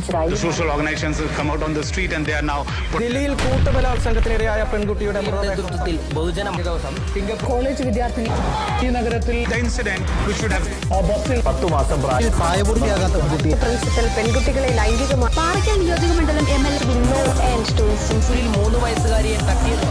ഹാജരായി. The social organizations have come out on the street and they are now. ദില്ലിയിൽ കൂട്ടബലാത്സംഗത്തിനിരയായ പെൺകുട്ടിയുടെ നേതൃത്വത്തിൽ ബഹുജന കോളേജ് വിദ്യാർത്ഥിനി ഈ നഗരത്തിൽ The incident which should have ബസ്സിൽ 10 മാസം പ്രായപൂർത്തിയാകാത്ത പെൺകുട്ടി പ്രിൻസിപ്പൽ പെൺകുട്ടികളെ ലൈംഗികമായി പാറയ്ക്കൽ നിയോജക മണ്ഡലം MLA 3 വയസ്സുകാരിയെ തട്ടിയത്.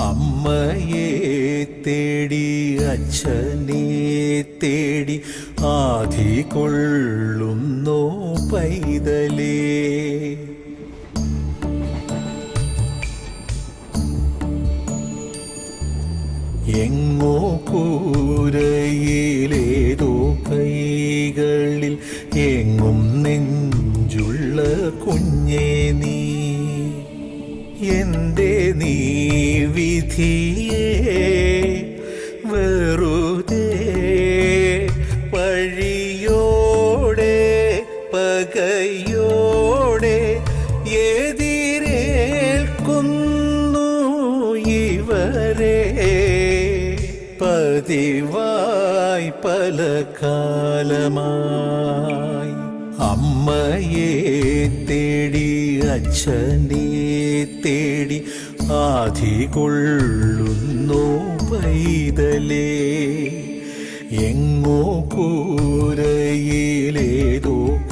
അമ്മയെ തേടി അച്ഛനെ തേടി ആധി കൊള്ളുന്നോ പൈതലേ. എങ്ങോ കൂരയിലേതോ കൈകളിൽ എങ്ങും നെഞ്ചുള്ള കുഞ്ഞേ നീ. എന്റെ നീ വിധിയെ വെറുതെ പഴിയോടെ പകയോടെ എതിരേൽക്കുന്നു ഇവരെ പതിവായി പല കാലമായി. അമ്മയെ തേടി അച്ഛനെ തേടി ആധി കൊള്ളുന്നു പൈതലേ. എങ്ങോ കൂരയിലേതോ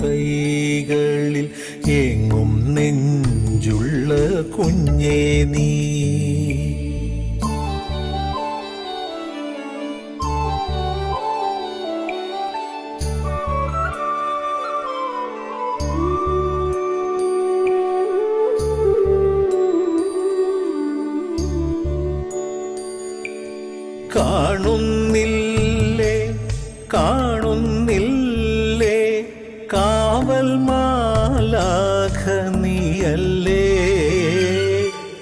കൈകളിൽ എങ്ങും നെഞ്ചുള്ള കുഞ്ഞേ നീ. കാണുന്നില്ലേ കാണുന്നില്ലേ കാവൽ മാലാഖ നീയല്ലേ.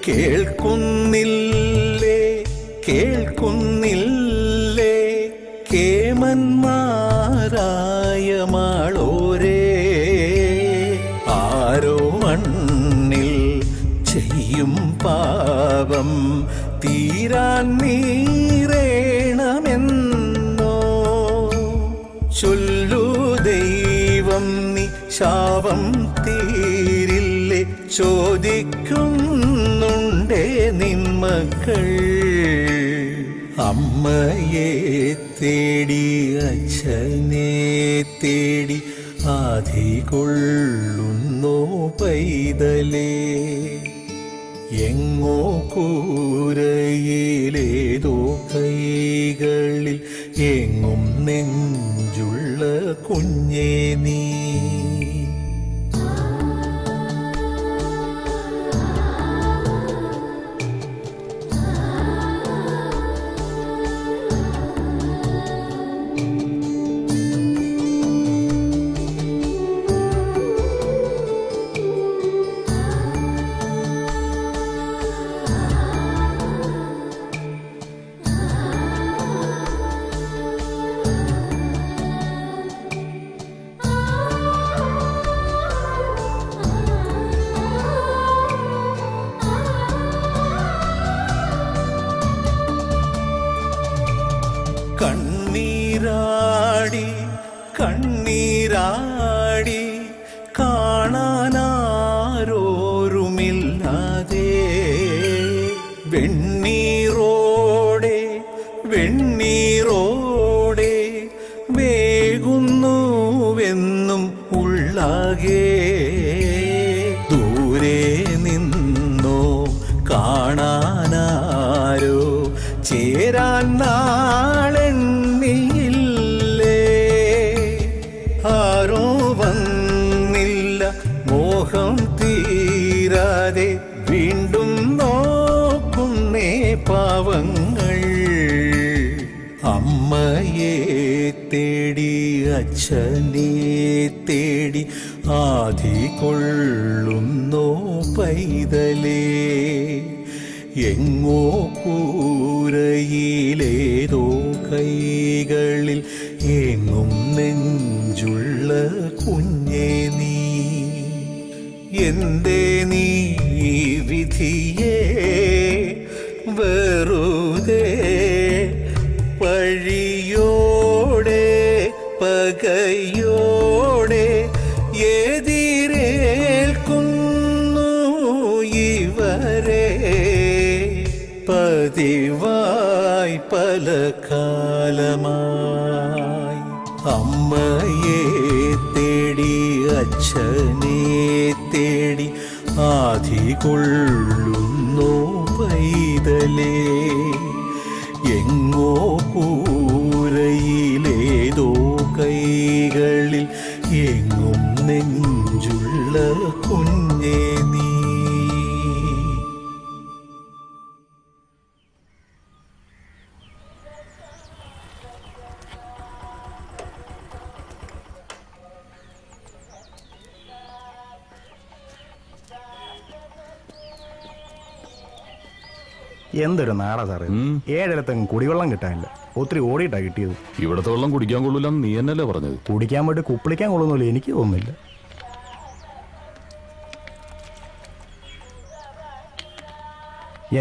കേൾക്കുന്നില്ലേ കേൾക്കുന്നില്ലേ കേമന്മാരായ മാളോരേ. ആരോ മണ്ണിൽ ചെയ്യും പാപം തീരാൻ നീറേണമെന്നോ ചൊല്ലു ദൈവം നീ ശാപം തീരില്ലേ ചോദിക്കുന്നുണ്ടേ നിന്മക്കൾ. അമ്മയെ തേടി അച്ഛനെ തേടി ആധി കൊള്ളുന്നോ പൈതലേ. എങ്ങോ കൂരയിലേതോ കൈകളിൽ എങ്ങും നെഞ്ചുള്ള കുഞ്ഞേ നീ. കണ്ണീരാടി കണ്ണീരാടി കാണാനാരോരുമില്ലാതെ വെണ്ണീറോടെ വെണ്ണീറോടെ വേകുന്നുവെന്നും ഉള്ളാകെ. ദൂരെ നിന്നോ കാണാനാരോ ചേരാൻ നാളെണ്ണിയില്ലേ. ആരോ വന്നില്ല മോഹം തീരാതെ വീണ്ടും നോക്കുന്നേ പാവങ്ങൾ. അമ്മയെ തേടി അച്ഛനെ തേടി ആധി കൊള്ളുന്നോ പൈതലേ. എങ്ങോ കൂരയിലേതോ കൂരയിലേതോ കൈകളിൽ എങ്ങും നെഞ്ചുള്ള കുഞ്ഞേ നീ എന്തേ നീ വിധിയേ വെറുതെ പഴിയോടെ പകയോടെ എതിരേൽക്കുന്നു ഇവരെ പതിവായി പല കാലമായി അമ്മയെ തേടി അച്ഛനെ തേടി ആധി കൊള്ളുന്നു പൈതലേ എങ്ങോ കൂരയിലേതോ കൈകളിൽ എങ്ങും നെഞ്ചുള്ള കുഞ്ഞേ നീ. എന്തൊരു നാടാ സാറേ, ഏഴിടത്തെങ്ങും കുടിവെള്ളം കിട്ടാനില്ല. ഒത്തിരി ഓടിയിട്ടാ കിട്ടിയത്. ഇവിടത്തെ വെള്ളം കുടിക്കാൻ കൊള്ളില്ലെന്ന് നീ എന്നല്ലേ പറഞ്ഞത്? കുടിക്കാൻ വേണ്ടി കുപ്പിളിക്കാൻ കൊള്ളുന്നില്ല, എനിക്ക് തോന്നുന്നില്ല.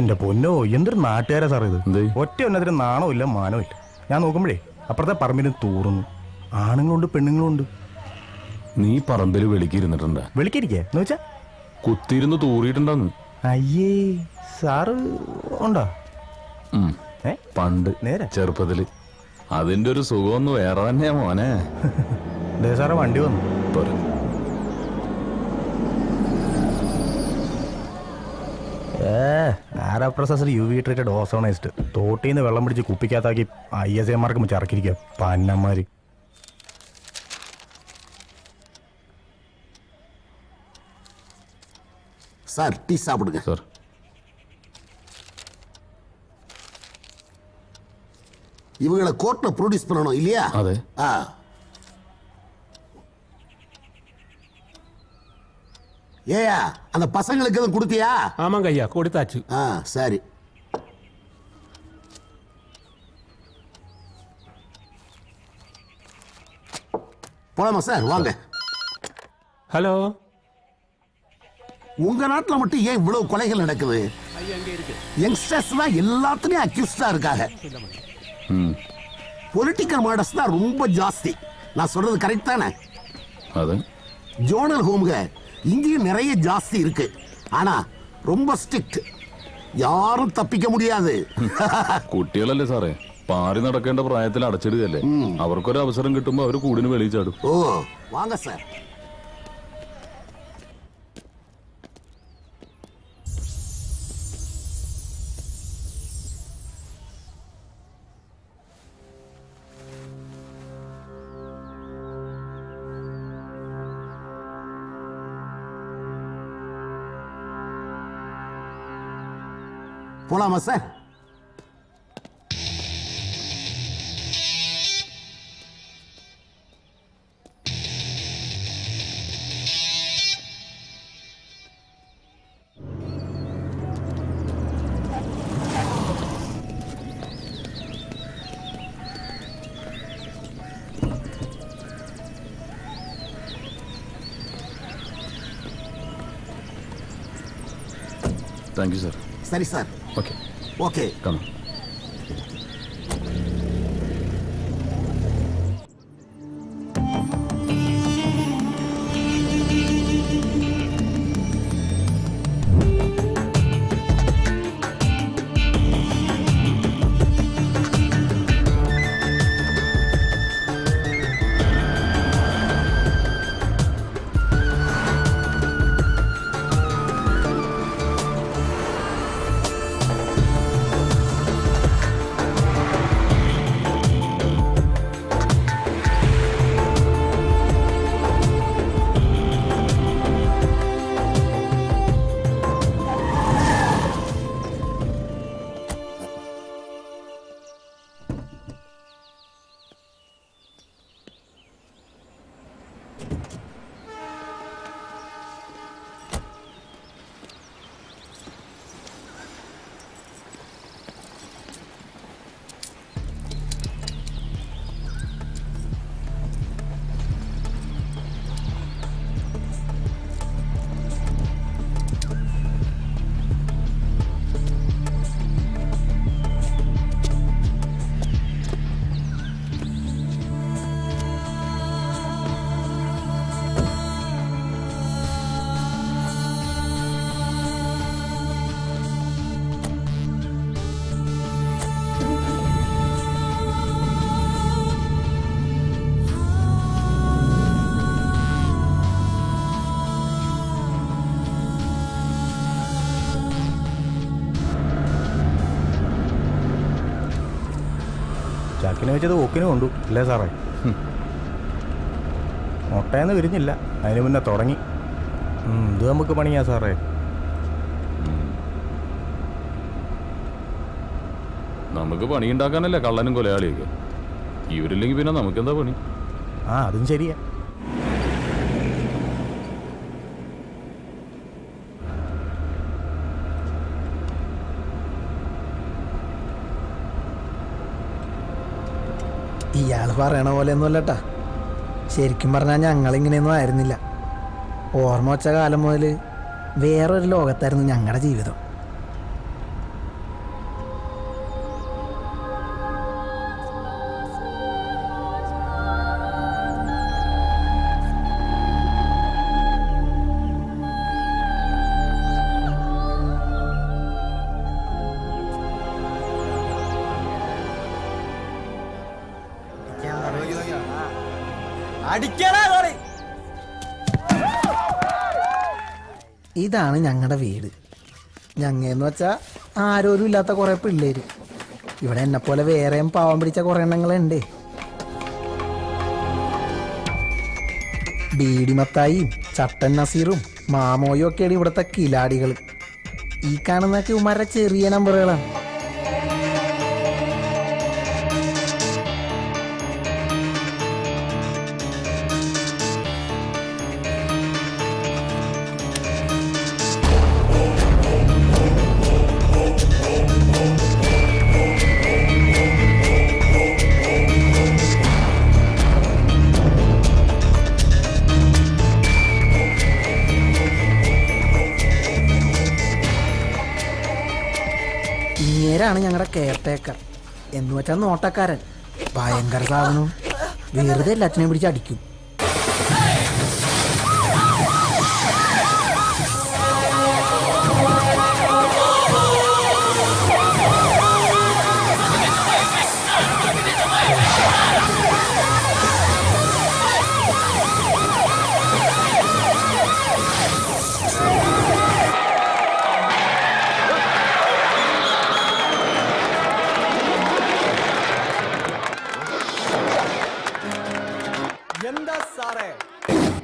എന്റെ പൊന്നോ, എന്തൊരു നാട്ടുകാരാ സാറേ ഇത്. ഒറ്റ ഒന്നതിന് നാണവും ഇല്ല മാനവും ഇല്ല. ഞാൻ നോക്കുമ്പോഴേ അപ്പുറത്തെ പറമ്പിന് തൂറുന്നു. ആണുങ്ങളുണ്ട് പെണ്ണുങ്ങളുണ്ട്. നീ പറമ്പിൽ വെളിക്കിരുന്നിട്ടുണ്ടാ? വിളിക്കിരിക്കേ എന്ന് വെച്ചാ കുത്തിയിരുന്ന് തൂറിയിട്ടുണ്ടെന്ന്. അയ്യേ, സാറ് ഉണ്ടോ? പണ്ട് നേരെ ചെറുപ്പത്തില്. അതിന്റെ ഒരു സുഖമൊന്നും വേറെ തന്നെയാ മോനെ. സാറേ വണ്ടി വന്നു. പോരെ. ആരാപ്രൊസസർ UV ട്രീറ്റഡ് ഓസോണൈസ്ഡ് തോട്ടീന്ന് വെള്ളം പിടിച്ച് കുപ്പിക്കകത്താക്കി ISAമാർക്ക് ചറക്കിരിക്കുക പന്നന്മാര്. சார் டீ சாப்பிடுங்க. சார் இவங்களை கோர்ட்ல ப்ரொடியூஸ் பண்ணணும் இல்லையா? அதே. ஏயா அந்த பசங்களுக்கு எதுவும் கொடுத்தியா? ஆமாங்க ஐயா, கொடுத்தாச்சு. சரி. போலாமா சார்? வாங்க. ஹலோ. உங்க நாட்டுல மட்டும் ஏன் இவ்வளவு கொலைகள் நடக்குது? யங்ஸ்டர்ஸ் தான் எல்லாத்துலயும் அக்யூஸ்டா இருக்காங்க. பொலிட்டிக்கல் மர்டர்ஸ் தான் ரொம்ப ஜாஸ்தி. நான் சொல்றது கரெக்ட் தானே? ஜோனல் ஹோம்க இங்கேயும் நிறைய ஜாஸ்தி இருக்கு. ஆனா ரொம்ப ஸ்ட்ரிக்ட். யாரும் தப்பிக்க முடியாது. കുട്ടികളല്ലേ സാറേ, പാറി നടക്കേണ്ട പ്രായത്തിൽ അടച്ചിടുകയല്ലേ. അവർക്കൊരു അവസരം കിട്ടുമ്പോ അവര് കൂടിന് വെളിയിൽ ചാടും. ഓ വാങ്ങ സാർ. போலாமா சார்? Thank you sir. சரி சார். Okay okay. കം. മൂക്കിനെ വെച്ചത് ഓക്കിനെ കൊണ്ടു അല്ലേ സാറേ? മുട്ടയെന്ന് വിരിഞ്ഞില്ല, അതിന് മുന്നേ തുടങ്ങി. ഇത് നമുക്ക് പണിയാ സാറേ. നമുക്ക് പണിയുണ്ടാക്കാനല്ലേ കള്ളനും കൊലയാളിയൊക്കെ. ഇവരില്ലെങ്കിൽ പിന്നെ നമുക്കെന്താ പണി? അതും ശരിയാ. ഇയാള് പറയണ പോലെ ഒന്നും അല്ലട്ടാ. ശരിക്കും പറഞ്ഞാൽ ഞങ്ങളിങ്ങനെയൊന്നും ആയിരുന്നില്ല. ഓർമ്മ വച്ച കാലം മുതൽ വേറൊരു ലോകത്തായിരുന്നു ഞങ്ങളുടെ ജീവിതം. ഇതാണ് ഞങ്ങളുടെ വീട്. ഞങ്ങയെന്ന് വെച്ചാൽ ആരോരും ഇല്ലാത്ത കുറേ പിള്ളേര്. ഇവിടെ എന്നെപ്പോലെ വേറെയും പാവം പിടിച്ച കുറേ എണ്ണങ്ങളുണ്ട്. ബീഡിമത്തായിയും ചട്ടൻ നസീറും മാമോയും ഒക്കെയാണ് ഇവിടുത്തെ കിലാടികൾ. ഈ കാണുന്നൊക്കെ ഉമാരുടെ ചെറിയ നമ്പറുകളാണ്. ഇങ്ങേരാണ് ഞങ്ങളുടെ കെയർടേക്കർ എന്ന് വെച്ചാൽ നോട്ടക്കാരൻ. ഭയങ്കര സാധനവും വെറുതെ എല്ലാത്തിനെയും പിടിച്ച് അടിക്കും.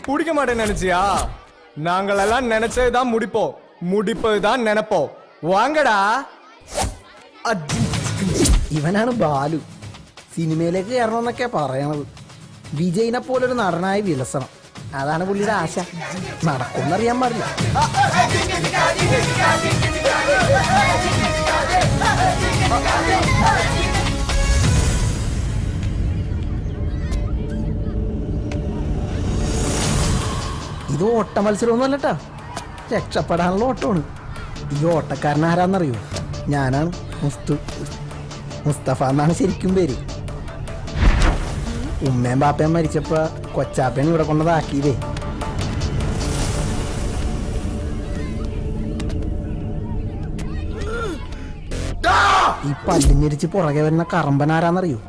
பிடிக்க மாட்டேன்னு நினைச்சியா? நாங்கள் எல்லாம் நினைச்சதுதான் முடிப்போம், முடிப்பதுதான் நினைப்போம். வாங்கடா. ഇവനാണ് ബാലു. സിനിമയിലേക്ക് കയറണമെന്നൊക്കെ പറയണത്. വിജയിനെ പോലൊരു നടനായി വിലസണം, അതാണ് പുള്ളിയുടെ ആശ. നടക്കുമെന്നറിയാൻ പാടില്ല. ഇത് ഓട്ട മത്സരമൊന്നും അല്ലട്ടാ, രക്ഷപ്പെടാനുള്ള ഓട്ടമാണ്. ഈ ഓട്ടക്കാരൻ ആരാന്നറിയോ? ഞാനാണ് മുസ്തഫ എന്നാണ് ശരിക്കും പേര്. ഉമ്മയും ബാപ്പയും മരിച്ചപ്പോ കൊച്ചാപ്പയാണ് ഇവിടെ കൊണ്ടതാക്കിയതേ. ഈ പല്ലിഞ്ഞിരിച്ച് പുറകെ വരുന്ന കറമ്പനാരാന്നറിയോ?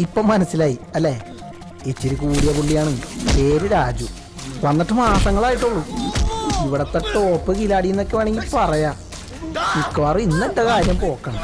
ഇപ്പൊ മനസ്സിലായി അല്ലേ? ഇച്ചിരി കൂടിയ പുള്ളിയാണ്, പേര് രാജു. വന്നിട്ട് മാസങ്ങളായിട്ടുള്ളൂ. ഇവിടത്തെ ടോപ്പ് കിലാടി എന്നൊക്കെ വേണമെങ്കിൽ പറയാം. മിക്കവാറും ഇന്നത്തെ കാര്യം പോക്കണം.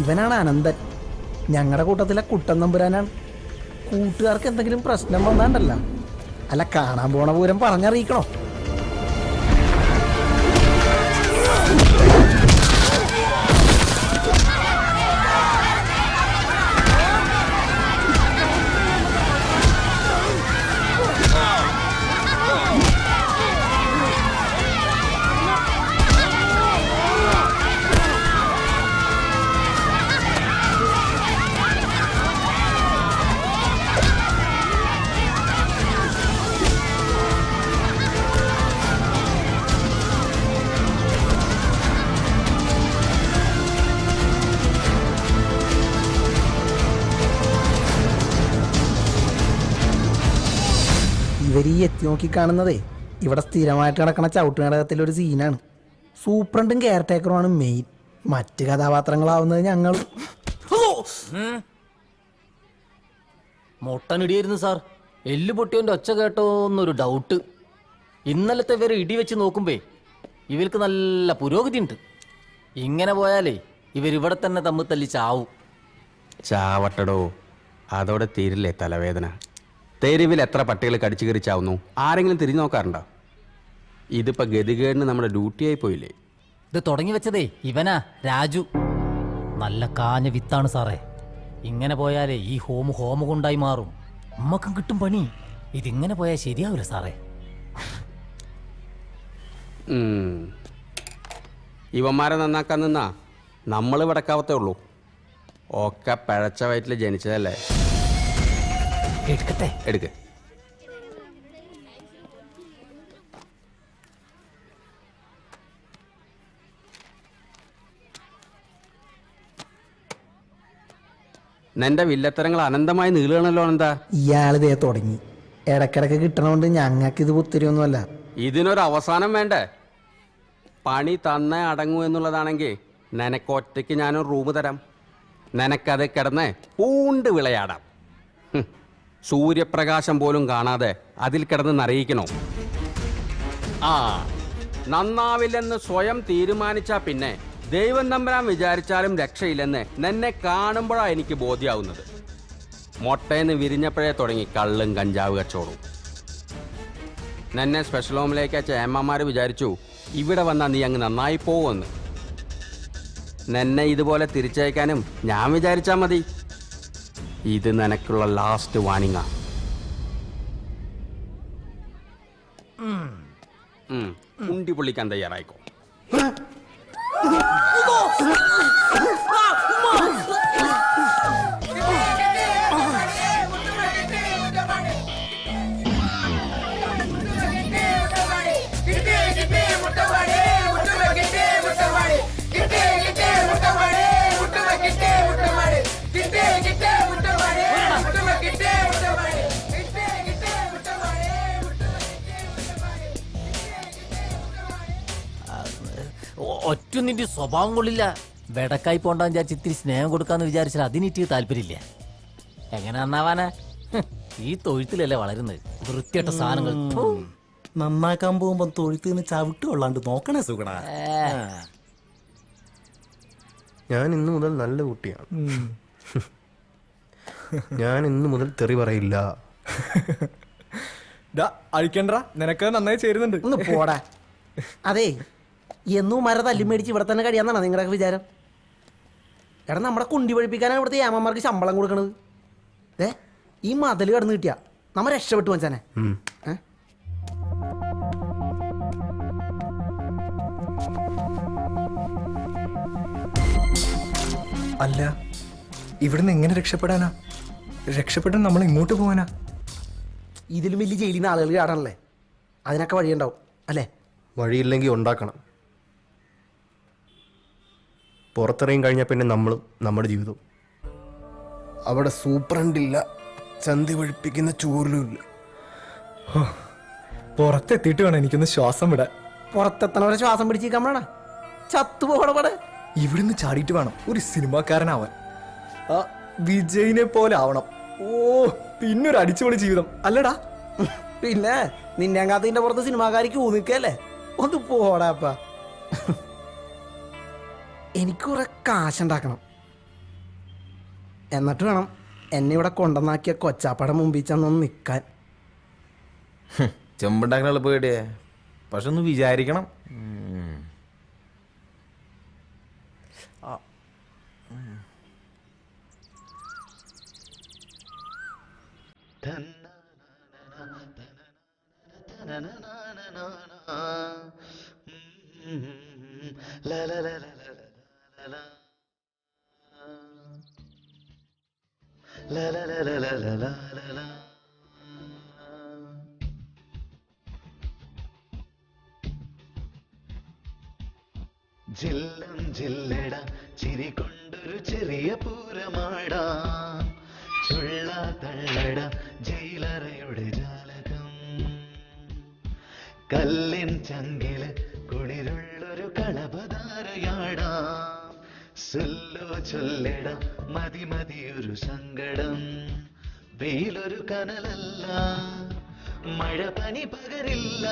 ഇവനാണ് അനന്തൻ, ഞങ്ങളുടെ കൂട്ടത്തിലെ കുട്ടൻ നമ്പുരാനാണ്. കൂട്ടുകാർക്ക് എന്തെങ്കിലും പ്രശ്നം വന്നാണ്ടല്ല, അല്ല കാണാൻ പോണ പൂരം പറഞ്ഞറിയിക്കണോ? ഇവർ ഈ എത്തി നോക്കി കാണുന്നതേ ഇവിടെ സ്ഥിരമായിട്ട് കിടക്കണ ചവിട്ട് നാടകത്തിലൊരു സീനാണ്. സൂപ്രണ്ടും കെയർ ടേക്കറുമാണ് മെയിൻ. മറ്റ് കഥാപാത്രങ്ങളാവുന്നത് ഞങ്ങൾ. മൊട്ടനിടിയായിരുന്നു സാർ. എല്ല് പൊട്ടിയവൻ്റെ ഒച്ച കേട്ടോ എന്നൊരു ഡൗട്ട്. ഇന്നലത്തെ വരെ ഇടി വെച്ച് നോക്കുമ്പേ ഇവർക്ക് നല്ല പുരോഗതി ഉണ്ട്. ഇങ്ങനെ പോയാലേ ഇവരിവിടെ തന്നെ തമ്മിൽ തല്ലി ചാവും. ചാവട്ടടോ, അതോടെ തീരില്ലേ തലവേദന. തെരുവിൽ എത്ര പട്ടികൾ കടിച്ചു കയറി ചാവുന്നു? ആരെങ്കിലും തിരിഞ്ഞു നോക്കാറുണ്ടോ? ഇതിപ്പോ ഗതികേടിന് നമ്മുടെ ഡ്യൂട്ടിയായി പോയില്ലേ? ഇത് തുടങ്ങി വെച്ചതേ ഇവനാ, രാജു. നല്ല കാഞ്ഞ വിത്താണ് സാറേ. ഇങ്ങനെ പോയാലേ ഈ ഹോമ കൊണ്ടായി മാറും. നമ്മക്കും കിട്ടും പണി. ഇതിങ്ങനെ പോയാൽ ശരിയാവില്ല സാറേ. ഇവന്മാരെ നന്നാക്കാൻ നിന്നാ നമ്മൾ വിടക്കാവത്തേ ഉള്ളൂ. ഒക്കെ പഴച്ച വയറ്റിൽ ജനിച്ചതല്ലേ. എടുക്കട്ടെ. എടുക്ക്. നിന്റെ വില്ലത്തരങ്ങൾ അനന്തമായി നീളുകയാണല്ലോ. എന്താ ഇയാളിതേ തുടങ്ങി. ഇടക്കിടക്ക് കിട്ടണോണ്ട് ഞങ്ങൾക്ക് ഇത് പുത്തിരിയൊന്നുമല്ല. ഇതിനൊരു അവസാനം വേണ്ടേ? പണി തന്നേ അടങ്ങൂ എന്നുള്ളതാണെങ്കിൽ നിനക്കൊറ്റയ്ക്ക് ഞാനൊരു റൂം തരാം. നിനക്കത് കിടന്ന് പൂണ്ട് വിളയാടാം. സൂര്യപ്രകാശം പോലും കാണാതെ അതിൽ കിടന്ന് നിറയിക്കണോ? ആ, നന്നാവില്ലെന്ന് സ്വയം തീരുമാനിച്ചാ പിന്നെ ദൈവം തമ്പുരാൻ വിചാരിച്ചാലും രക്ഷയില്ലെന്ന് നിന്നെ കാണുമ്പോഴാണ് എനിക്ക് ബോധ്യമാവുന്നത്. മൊട്ടേന്ന് വിരിഞ്ഞപ്പോഴേ തുടങ്ങി കള്ളും കഞ്ചാവ് കച്ചവടവും. നിന്നെ സ്പെഷ്യൽ ഹോമിലേക്ക് അയച്ച ഏമ്മമാർ വിചാരിച്ചു ഇവിടെ വന്നാൽ നീ അങ്ങ് നന്നായി പോവുമെന്ന്. നിന്നെ ഇതുപോലെ തിരിച്ചയക്കാനും ഞാൻ വിചാരിച്ചാൽ മതി. ഇത് നിനക്കുള്ള ലാസ്റ്റ് വാണിങ്ങാ. ഉണ്ടി പൊള്ളിക്കാൻ തയ്യാറായിക്കോ. ഒറ്റ നിന്റെ സ്വഭാവം കൊള്ളില്ല. വെടക്കായി പോണ്ടാന്ന് വിചാരിച്ച് ഇത്തിരി സ്നേഹം കൊടുക്കാന്ന് വിചാരിച്ചാൽ അതിനിട്ട് താല്പര്യമില്ല. എങ്ങനെ നന്നാവാനാ? ഈ തൊഴുത്തിലല്ലേ വളരുന്നത്. വൃത്തിയായിട്ട സാധനങ്ങൾ നന്നാക്കാൻ പോകുമ്പോ തൊഴുത്തിന് ചവിട്ട് കൊള്ളാണ്ട് നോക്കണേ സുഖടാ. ഞാൻ ഇന്നു മുതൽ നല്ല കുട്ടിയാണ്. ഞാൻ ഇന്നു മുതൽ തെറി പറയില്ല. അഴിക്കണ്ട, നിനക്ക് നന്നായി ചേരുന്നുണ്ട്. ഒന്ന് പോടാ. അതേ, എന്നും മര തല്ലി മേടിച്ച് ഇവിടെ തന്നെ കഴിയാന്നാണ് നിങ്ങളുടെ വിചാരം? എടാ, നമ്മുടെ കുണ്ടി പഴിപ്പിക്കാനാണ് ഇവിടുത്തെ ഏമാന്മാർക്ക് ശമ്പളം കൊടുക്കണത്. ഈ മതിൽ കടന്നു കിട്ടിയാ നമ്മ രക്ഷപ്പെട്ടു വച്ചാനെ. അല്ല, ഇവിടുന്ന് എങ്ങനെ രക്ഷപ്പെടാനാ? രക്ഷപ്പെടാൻ നമ്മൾ ഇങ്ങോട്ട് പോവാനാ? ഇതിലും വലിയ ജയിലിൽ നിന്ന് ആളുകൾ ചാടാനല്ലേ? അതിനൊക്കെ വഴിയുണ്ടാവും അല്ലേ? വഴിയില്ലെങ്കിൽ ഉണ്ടാക്കണം. പുറത്തിറങ്ങി കഴിഞ്ഞാൽ പിന്നെ നമ്മളും നമ്മുടെ ജീവിതവും. അവിടെ സൂപ്രണ്ടില്ല, ചന്തി ഒഴിപ്പിക്കുന്ന ചൂരിലുമില്ല. പുറത്തെത്തിയിട്ട് വേണം എനിക്കൊന്ന് ശ്വാസം വിടാൻ. പുറത്തെത്തണവരെ ശ്വാസം പിടിച്ചിരിക്കാൻ വേണ ചത്തുപോകണവിടെ. ഇവിടുന്ന് ചാടിയിട്ട് വേണം ഒരു സിനിമാക്കാരനാവാൻ. ആ വിജയിനെ പോലെ ആവണം. ഓ, പിന്നൊരു അടിച്ചുപൊളി ജീവിതം അല്ലടാ. പിന്നെ നിന്നെ കാത്തിന്റെ പുറത്ത് സിനിമാക്കാരിക്ക് ഊന്നിക്കല്ലേ? ഒന്ന് പോടാപ്പ. എനിക്ക് കുറെ കാശുണ്ടാക്കണം. എന്നിട്ട് വേണം എന്നെ ഇവിടെ കൊണ്ടുവന്നാക്കിയ കൊച്ചാപ്പടം മുമ്പിൽ ചെന്നൊന്ന് നിൽക്കാൻ. ചെമ്പുണ്ടാക്കണ പേടിയേ, പക്ഷെ ഒന്ന് വിചാരിക്കണം. ജില്ലം ജില്ലട ചിരി കൊണ്ടൊരു ചെറിയ പൂരമാടാ. ചുള്ള തള്ളട ജയിലറയുടെ ജാലകം. കല്ലിൻ ചങ്കില് കുളിരുള്ളൊരു കളഭധാരയാടാം. സൊല്ലോ ചൊല്ലിട മതി മതിയൊരു സങ്കടം. വെയിലൊരു കനലല്ല, മഴ പനി പകരില്ല.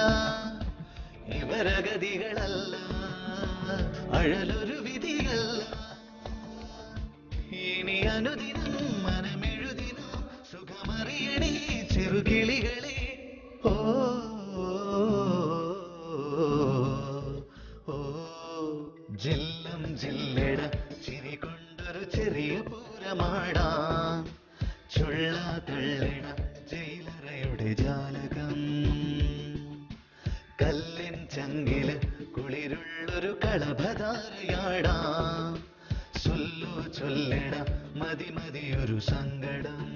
ഇവരഗതികളല്ല, അഴലൊരു വിധിയല്ല. ഇനി അനുദിനം മനമെഴുതിനും സുഖമറിയണേ ചെറുകിളികളെ. ഓ ഓ ജില്ലം ജില്ലട ചിരി കൊണ്ടൊരു ചെറിയ പൂരമാടാം. ചുള്ള തള്ളിട ജയിലറയുടെ ജാലകം. കല്ലിൻ ചങ്കില് കുളിരുള്ളൊരു കളഭധാരയാടാം. സൊല്ലോ ചൊല്ലിട മതി മതിയൊരു സങ്കടം.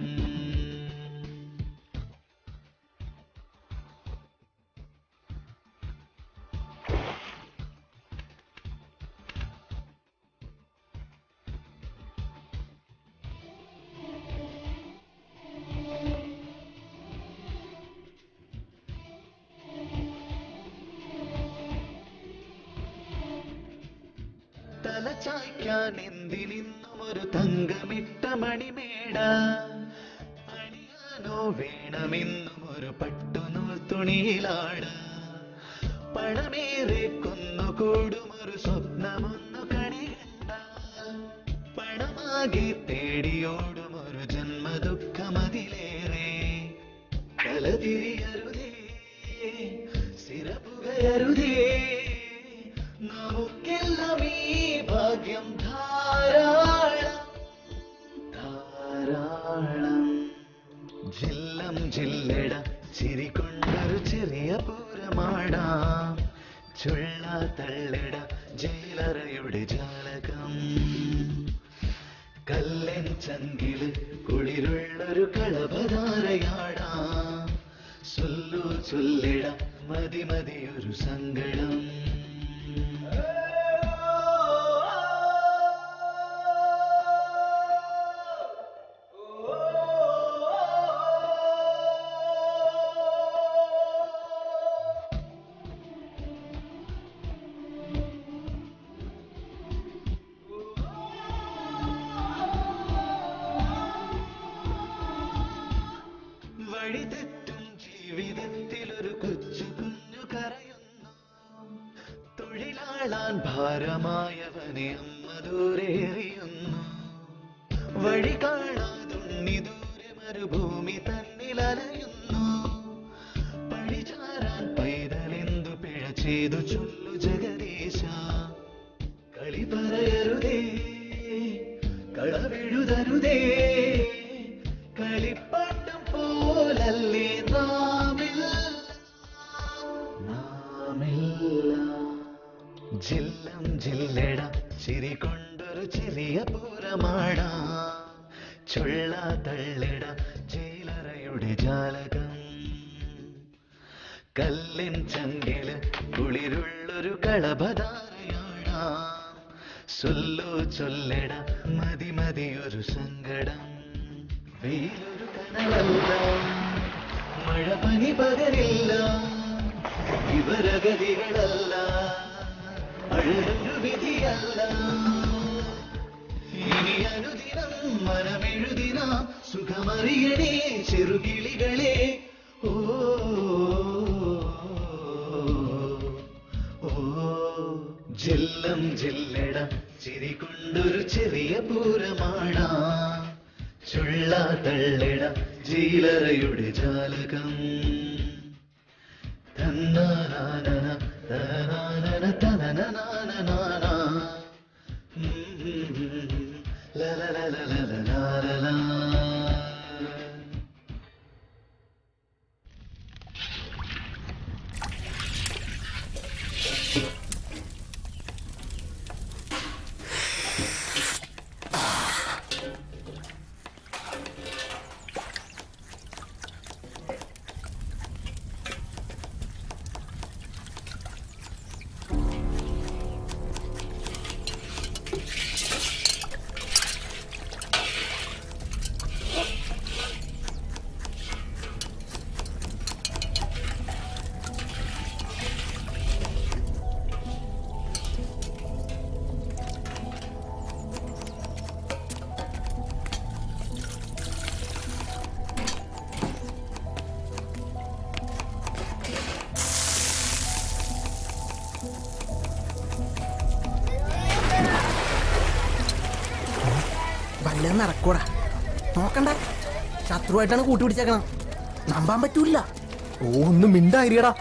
തലചായ്ക്കാൻ എന്തിനിന്നും ഒരു തങ്കമിട്ട മണിമേട. അണിയാനോ വേണമെന്നും ഒരു പട്ടുനൂൽ തുണിയിലാട്. പണമേറെ കൊന്നുകൂടും ഒരു സ്വപ്നമൊന്നു കണികണ്ട. പണമാകെ തേടിയോടും ഒരു ജന്മദുഃഖമതിലേറെ. തലതിരിയരുതേ, സിരപുകയരുതേ, നമുക്കെല്ലാം ഈ ഭാഗ്യം ധാരാളം ധാരാളം. ജില്ലം ജില്ലട ചിരി കൊണ്ടൊരു ചെറിയ പൂരമാടാം. ചുള്ള തള്ളിട ജയിലറയുടെ ജാലകം. കല്ലിൻ ചങ്കില് കുളിരുള്ളൊരു കളഭധാരയാടാം. സൊല്ലു ചൊല്ലിട മതി മതിയൊരു സങ്കടം. വഴിതെറ്റും ജീവിതത്തിലൊരു കൊച്ചു കുഞ്ഞു കരയുന്നു. തൊഴിലാളാൻ ഭാരമായവനെ അമ്മ ദൂരെറിയുന്നു. വഴി കാണാതുണ്ണി ദൂരെ മരുഭൂമി തന്നിലലയുന്നു. പഴിചാരാൻ പൈതലെന്തു പിഴ ചെയ്തു ചൊല്ലു ജഗദീശ. കളി പറയരുതേ, കളവെഴുതരുതേ, കളിപ്പാട്ടം പോലല്ലേ നാമില്ല. ജില്ലം ജില്ലട ചിരി കൊണ്ടൊരു ചെറിയ പൂരമാടാം. ചുള്ള തള്ളിട ജയിലറയുടെ ജാലകം. കല്ലിൻ ചങ്കില് കുളിരുള്ളൊരു കളഭധാരയാടാം. സൊല്ലോ ചൊല്ലിട മതി മതിയൊരു സങ്കടം. വെയിലൊരു കനലല്ല, മഴ പനി പകരില്ല. ഇവരഗതികളല്ല, അഴലൊരു വിധിയല്ല. ഇനി അനുദിനം മനമെഴുതിന സുഖമറിയണേ ചെറുകിളികളെ. ഓ ഓ ജില്ലം ജില്ലട ചിരി കൊണ്ടൊരു ചെറിയ പൂരമാടാം. ചുള്ള തള്ളിട ജയിലറയുടെ ജാലകം. തന്നാനാനന തനാനന തനനനാനനാന. ലലലലലലലലല. നടക്കൂടാ. നോക്കണ്ട, ശത്രുവായിട്ടാണ് കൂട്ടുപിടിച്ചേക്കണം. നമ്പാൻ പറ്റൂല. ഓ ഒന്നും മിണ്ടായിരിക്കടാ.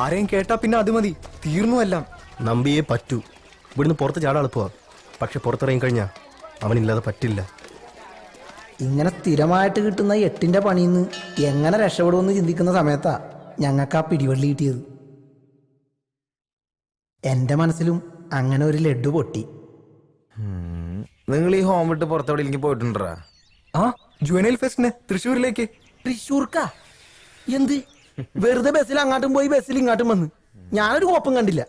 ആരെയും കേട്ടാ പിന്നെ അത് മതി, തീർന്നു എല്ലാം. നമ്പിയേ പറ്റൂ. ഇവിടുന്ന് പുറത്ത് ചാടാൻ എളുപ്പമാ, പക്ഷെ പുറത്തിറങ്ങി കഴിഞ്ഞാൽ അവനില്ലാതെ പറ്റില്ല. ഇങ്ങനെ സ്ഥിരമായിട്ട് കിട്ടുന്ന 8ന്റെ പണിയിൽ നിന്ന് എങ്ങനെ രക്ഷപ്പെടുമെന്ന് ചിന്തിക്കുന്ന സമയത്താ ഞങ്ങൾക്ക് ആ പിടിവള്ളി കിട്ടിയത്. എൻ്റെ മനസ്സിലും അങ്ങനെ ഒരു ലഡ്ഡു പൊട്ടി. നിങ്ങൾ ഈ ഹോം വിട്ട് പുറത്തെവിടെയെങ്കിലും പോയിട്ടുണ്ടാ? ആ, ജുവനൈൽ ഫെസ്റ്റിന് തൃശ്ശൂരിലേക്ക്. തൃശ്ശൂർക്കാ? എന്ത് വെറുതെ ബസ്സിൽ അങ്ങോട്ടും പോയി ബസ്സിൽ ഇങ്ങോട്ടും വന്ന് ഞാനൊരു കോപ്പം കണ്ടില്ല.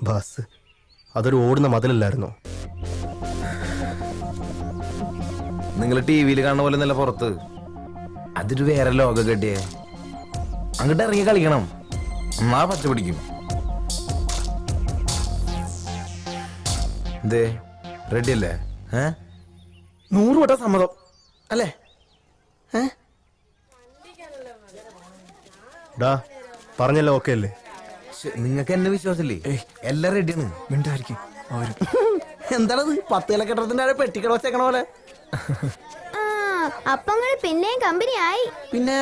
ബസ് അതൊരു ഓടുന്ന മതിലല്ലായിരുന്നോ? നിങ്ങൾ ടി വിയിൽ കാണുന്ന പോലെ നല്ല പുറത്ത് അതൊരു വേറെ ലോകം കെട്ടിയേ. അങ്ങോട്ട് ഇറങ്ങി കളിക്കണം, എന്നാ പച്ച പിടിക്കും. എന്തേ റെഡി അല്ലേ? 100 വട്ടം സമ്മതം അല്ലേ? ഡാ പറഞ്ഞല്ലോ, ഓക്കെ അല്ലേ? നിങ്ങൾക്ക് എന്നെ വിശ്വാസമില്ലേ? എല്ലാം റെഡിയാണ്. മിണ്ടായിരിക്കും അവര്. എന്താണത് 10 ഇല കെട്ടത്തിന്റെ പെട്ടിക്കട വെച്ചേക്കണ പോലെ? അപ്പങ്ങള് പിന്നെയും കമ്പനി ആയി. പിന്നെ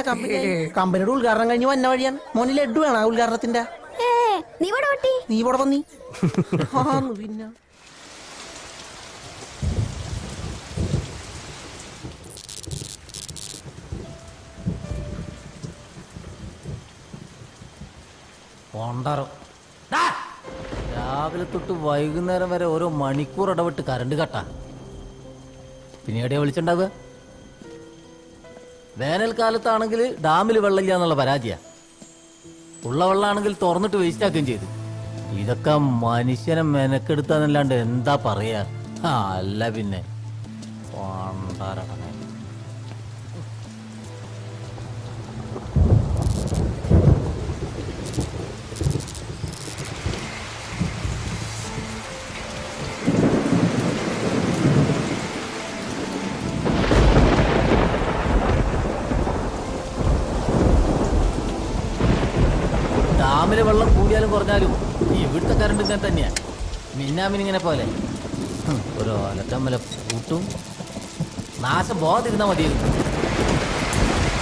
കമ്പനിയുടെ ഉദ്ഘാടനം കഴിഞ്ഞ് വന്ന വഴിയാണ്. മോന് ലഡ്ഡു വേണോ ഉദ്ഘാടനത്തിന്റെ? നീ ഇവിടെ ഒട്ടി, നീ ഇവിടെ വന്നി. പിന്നെ രാവിലെ തൊട്ട് വൈകുന്നേരം വരെ ഓരോ മണിക്കൂർ ഇടവിട്ട് കറണ്ട് കട്ടാ. പിന്നെ എവിടെയാ വിളിച്ചിട്ടുണ്ടാവുക? വേനൽക്കാലത്താണെങ്കിൽ ഡാമിൽ വെള്ളമില്ല എന്നുള്ള പരാതിയാ. ഉള്ള വെള്ളമാണെങ്കിൽ തുറന്നിട്ട് വേസ്റ്റ് ആക്കുകയും ചെയ്തു. ഇതൊക്കെ മനുഷ്യനെ മെനക്കെടുത്താന്നല്ലാണ്ട് എന്താ പറയാ? അല്ല പിന്നെ ഡാമിലെ വെള്ളം കൂടിയാലും കുറഞ്ഞാലും ഇവിടുത്തെ കറണ്ട് ഇങ്ങനെ തന്നെയാ. മിന്നാമിനിങ്ങനെ പോലെ ഓരോ അലക്കമ്മല കൂട്ടും. നാശം പോകാതിരുന്നാ മതിയായിരുന്നു.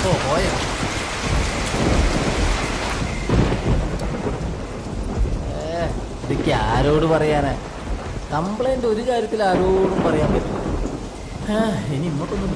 ഓ പോയോ? ഇതൊക്കെ ആരോട് പറയാനാ? കംപ്ലൈന്റ് ഒരു കാര്യത്തിൽ ആരോടും പറയാൻ പറ്റില്ല. ഇനി ഇങ്ങോട്ടൊന്നും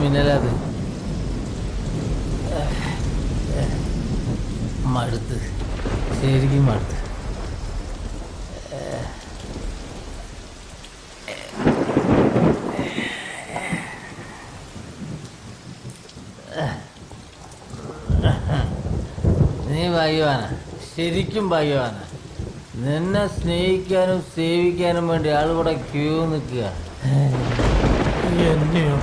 മിന്നലത് മടുത്ത്, ശരിക്കും മടുത്ത്. നീ ഭാഗ്യവാനാ, ശരിക്കും ഭാഗ്യവാനാ. നിന്നെ സ്നേഹിക്കാനും സേവിക്കാനും വേണ്ടി ആളുകൂടെ ക്യൂ നിൽക്കുക. എന്നെയോ?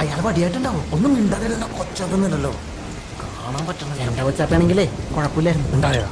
അയാൾ വടിയായിട്ടുണ്ടാവും. ഒന്നും മിണ്ടാതെ കൊച്ചൊന്നുമില്ലല്ലോ, കാണാൻ പറ്റണം. എന്റെ കൊച്ചാപ്പാണെങ്കിലേ കുഴപ്പമില്ലായിരുന്നു. ഉണ്ടായോ?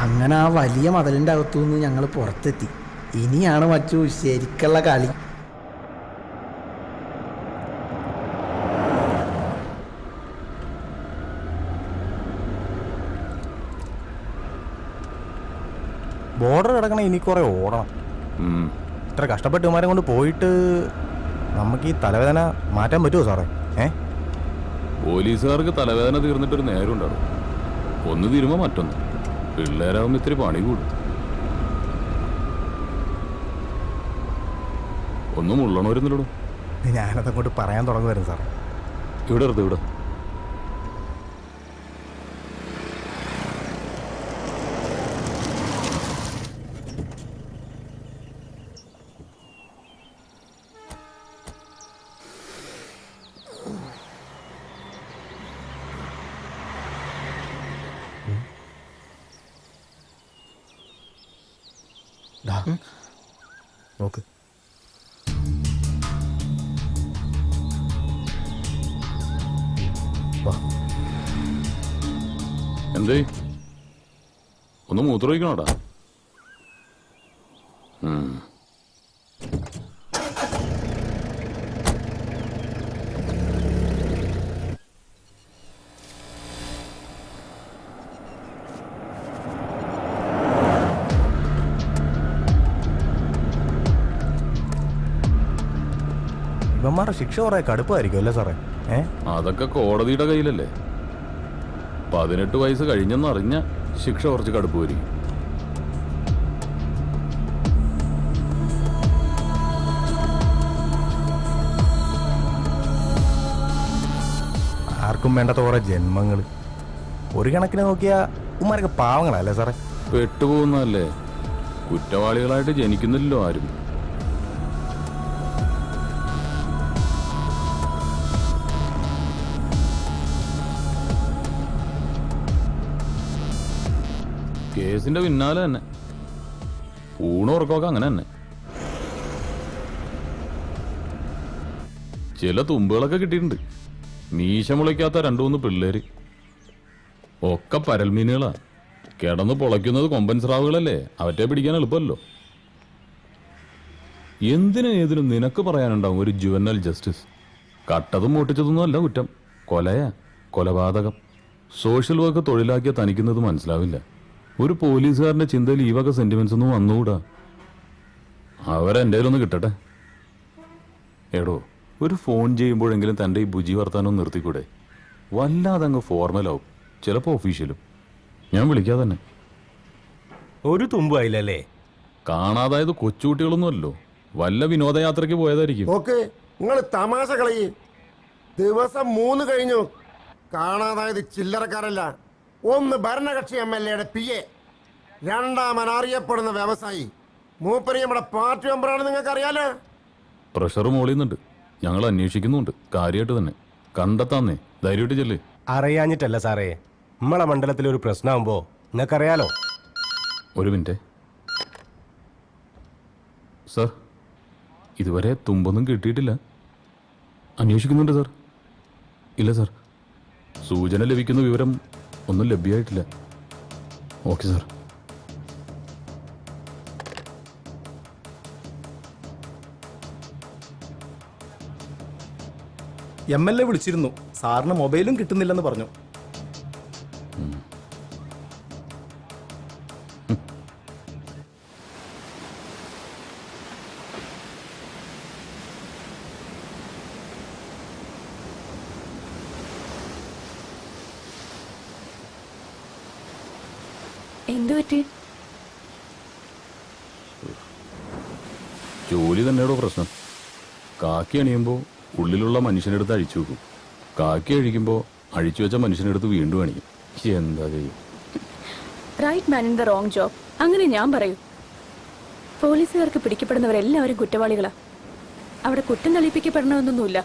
അങ്ങനെ ആ വലിയ മതിലിൻ്റെ അകത്തുനിന്ന് ഞങ്ങൾ പുറത്തെത്തി. ഇനിയാണ് മച്ചു ശരിക്കുള്ള കളി. ബോർഡർ കിടക്കണ ഇനി കുറെ ഓടണം. ഇത്ര കഷ്ടപ്പെട്ട് ഇവന്മാരെ കൊണ്ട് പോയിട്ട് നമുക്ക് ഈ തലവേദന മാറ്റാൻ പറ്റുമോ സാറേ? പോലീസുകാർക്ക് തലവേദന തീർന്നിട്ടൊരു നേരം ഉണ്ടാവും. ഒന്ന് തീരുമ്പോ മറ്റൊന്ന്. പിള്ളേരാകുമ്പോ ഇത്തിരി പണി കൂടും. ഒന്നും ഉള്ളണവരുന്നില്ലടോ. ഞാനതങ്ങോട്ട് പറയാൻ തുടങ്ങുമായിരുന്നു സാറേ. ഇവിടെ എടുത്ത് ഇവിടെ. നോക്ക്. എന്തേ ഒന്ന് മൂത്രമൊഴിക്കണോടാ? ഇവന്മാരുടെ ശിക്ഷ കുറെ കടുപ്പായിരിക്കും അല്ലേ സാറേ? അതൊക്കെ കോടതിയുടെ കയ്യിലല്ലേ. 18 വയസ്സ് കഴിഞ്ഞെന്നറിഞ്ഞ ശിക്ഷ കുറച്ച് കടുപ്പ് വരും. ആർക്കും വേണ്ടാത്ത കുറെ ജന്മങ്ങൾ. ഒരു കണക്കിന് നോക്കിയാ ഉമ്മാരൊക്കെ പാവങ്ങളല്ലേ സാറേ? പെട്ടുപോകുന്നതല്ലേ. കുറ്റവാളികളായിട്ട് ജനിക്കുന്നില്ലല്ലോ ആരും. കേസിന്റെ പിന്നാലെ തന്നെ. ഊണുറക്കമൊക്കെ അങ്ങനെ തന്നെ. ചില തുമ്പുകളൊക്കെ കിട്ടിയിട്ടുണ്ട്. മീശ മുളയ്ക്കാത്ത 2-3 പിള്ളേര്. ഒക്കെ പരൽമീനുകളാ. കിടന്ന് പൊളയ്ക്കുന്നത് കൊമ്പൻ സ്രാവുകളല്ലേ. അവറ്റെ പിടിക്കാൻ എളുപ്പമല്ലോ. എന്തിനും ഏതിനും നിനക്ക് പറയാനുണ്ടാവും ഒരു ജുവനൽ ജസ്റ്റിസ്. കട്ടതും മോട്ടിച്ചതൊന്നും അല്ല കുറ്റം. കൊലയാ, കൊലപാതകം. സോഷ്യൽ വർക്ക് തൊഴിലാക്കിയ തനിക്കുന്നത് മനസ്സിലാവില്ല. ഒരു പോലീസുകാരൻ്റെ ചിന്തയിൽ ഈ വക സെന്റിമെന്റ്സ് ഒന്നും വന്നുകൂടാ. അവരെൻ്റെ ഒന്ന് കിട്ടട്ടെ. എടോ, ഒരു ഫോൺ ചെയ്യുമ്പോഴെങ്കിലും തൻ്റെ ഈ ബുജി വർത്താനം നിർത്തിക്കൂടെ? വല്ലാതെ അങ്ങ് ഫോർമലാവും, ചിലപ്പോൾ ഒഫീഷ്യലും. ഞാൻ വിളിക്കാതെ തന്നെ. ഒരു തുമ്പായില്ലല്ലേ? കാണാതായത് കൊച്ചുകുട്ടികളൊന്നുമല്ലോ. വല്ല വിനോദയാത്രയ്ക്ക് പോയതായിരിക്കും. ഓക്കെ, നിങ്ങൾ തമാശ കളയി. ദിവസം 3 കഴിഞ്ഞു. കാണാതായത് ചില്ലറക്കാരല്ല. ഒന്ന് ഭരണകക്ഷി MLA PA, രണ്ടാമൻ അറിയപ്പെടുന്ന വ്യവസായി. മൂപ്പര് നമ്മുടെ പാർട്ടി മെമ്പറാണ്. നിങ്ങൾക്ക് അറിയാലോ. പ്രഷർ മോളിയുന്നുണ്ട്. ഞങ്ങൾ അന്വേഷിക്കുന്നുണ്ട്. കാര്യമായിട്ട് തന്നെ. കണ്ടെത്താന്നേ. ധൈര്യമായിട്ട് ചെല്ലേ. അറിയാഞ്ഞിട്ടല്ല സാറേ, നമ്മളെ മണ്ഡലത്തിലൊരു പ്രശ്നമാകുമ്പോ നിങ്ങൾക്കറിയാലോ. ഒരു മിനിറ്റ് സാർ. ഇതുവരെ തുമ്പൊന്നും കിട്ടിയിട്ടില്ല. അന്വേഷിക്കുന്നുണ്ട് സാർ. ഇല്ല സാർ, സൂചന ലഭിക്കുന്ന വിവരം ഒന്നും ലഭ്യമായിട്ടില്ല. Okay sir. MLA വിളിച്ചിരുന്നു. സാറിന് മൊബൈലും കിട്ടുന്നില്ലെന്ന് പറഞ്ഞു. എന്തു പറ്റി? ജോലി തന്നെയാണോ പ്രശ്നം? കാക്കി അണിയുമ്പോൾ ഉള്ളിലുള്ള മനുഷ്യനെടുത്ത് അഴിച്ചു വെക്കും. കാക്കി അഴിക്കുമ്പോൾ അഴിച്ചു വെച്ച മനുഷ്യനെടുത്ത് വീണ്ടും അണിയും. എന്താ ചെയ്യും? Right man in the wrong job. അങ്ങനെ ഞാൻ പറയൂ. പോലീസുകാർക്ക് പിടിക്കപ്പെടുന്നവരെല്ലാവരും കുറ്റവാളികളാ. അവിടെ കുറ്റം തെളിയിപ്പിക്കപ്പെടണമെന്നൊന്നുമില്ല.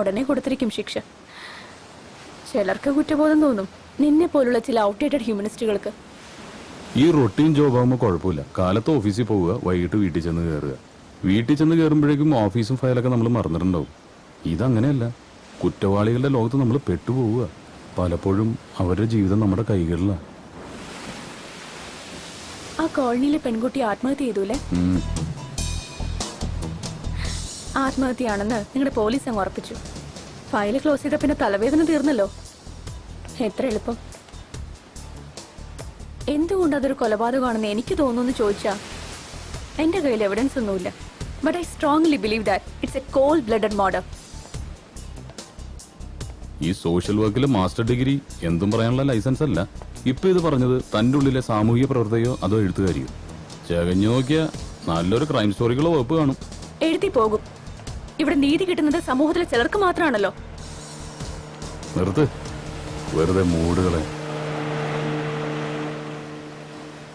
ഉടനെ കൊടുത്തിരിക്കും ശിക്ഷ. ചിലർക്ക് കുറ്റബോധം തോന്നും, നിന്നെ പോലുള്ള ചില ഔട്ട്ഡേറ്റഡ് ഹ്യൂമനിസ്റ്റുകൾക്ക്. ഈ റൊട്ടീൻ ജോബ് ആകുമ്പോൾ കുഴപ്പമില്ല. കാലത്ത് ഓഫീസിൽ പോവുക, വൈകിട്ട് വീട്ടിൽ ചെന്ന് കയറുക. വീട്ടിൽ ചെന്ന് കയറുമ്പോഴേക്കും ഓഫീസും ഫയലൊക്കെ നമ്മൾ മറന്നിട്ടുണ്ടാവും. ഇതങ്ങനെയല്ല. കുറ്റവാളികളുടെ ലോകത്ത് നമ്മൾ പെട്ടുപോവുക. പലപ്പോഴും അവരുടെ ജീവിതം നമ്മുടെ കൈകളിലാണ്. കോളനിയിലെ പെൺകുട്ടി ആത്മഹത്യ ചെയ്തൂലേ? ആത്മഹത്യയാണെന്ന് നിങ്ങളുടെ പോലീസ് അങ്ങ് ഉറപ്പിച്ചു. ഫയല് ക്ലോസ് ചെയ്ത പിന്നെ തലവേദന തീർന്നല്ലോ. എത്ര എളുപ്പം. എന്തുകൊണ്ട് അതൊരു കൊലപാതകമാണെന്ന് എനിക്ക് തോന്നുന്നു ചോദിച്ചാ എന്റെ കയ്യിൽ എവിഡൻസ് ഒന്നുമില്ല. But I strongly believe that it's a cold blooded murder. ഈ സോഷ്യൽ വർക്കിലെ മാസ്റ്റർ ഡിഗ്രി എന്തും പറയാനുള്ള ലൈസൻസ് അല്ല. ഇപ്പൊ ഇത് പറഞ്ഞത് തന്റെ ഉള്ളിലെ സാമൂഹിക പ്രവർത്തകയോ അതോ എഴുത്തുകാരിയോ? ചകഞ്ഞു നോക്കിയ നല്ലൊരു ക്രൈം സ്റ്റോറികളോ വകുപ്പ് കാണും. എഴുതി പോകും. ഇവിടെ നീതി കിട്ടുന്നത് സമൂഹത്തിലെ ചിലർക്ക് മാത്രമാണല്ലോ. നിർത്ത്, വെറുതെ മൂടുകളെ.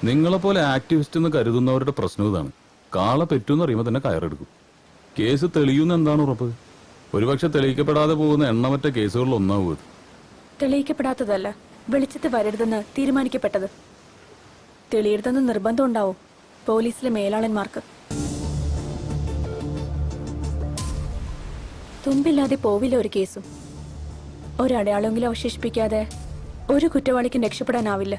നിങ്ങളെപ്പോലെ ആക്ടിവിസ്റ്റ് എന്ന് കരുതുന്നവരുടെ പ്രശ്നം ഇതാണ്. കാള പെറ്റൂന്ന് അറിയുമ്പോൾ തന്നെ കയറെടുക്കും. കേസ് തെളിയുന്ന എന്താണ് ഉറപ്പ്? ഒരുപക്ഷെ തെളിയിക്കപ്പെടാതെ പോകുന്ന എണ്ണമറ്റ കേസുകളിൽ ഒന്നാവും ഇത്. തെളിയിക്കപ്പെടാത്തതല്ല, വെളിച്ചത്ത് വരരുതെന്ന് തീരുമാനിക്കപ്പെട്ടത്. തെളിയരുതെന്ന് നിർബന്ധം ഉണ്ടാവും പോലീസിലെ മേലാളന്മാർക്ക്. തുമ്പില്ലാതെ പോവില്ല ഒരു കേസും. ഒരടയാളെങ്കിലും അവശേഷിപ്പിക്കാതെ ഒരു കുറ്റവാളിക്കും രക്ഷപ്പെടാനാവില്ല.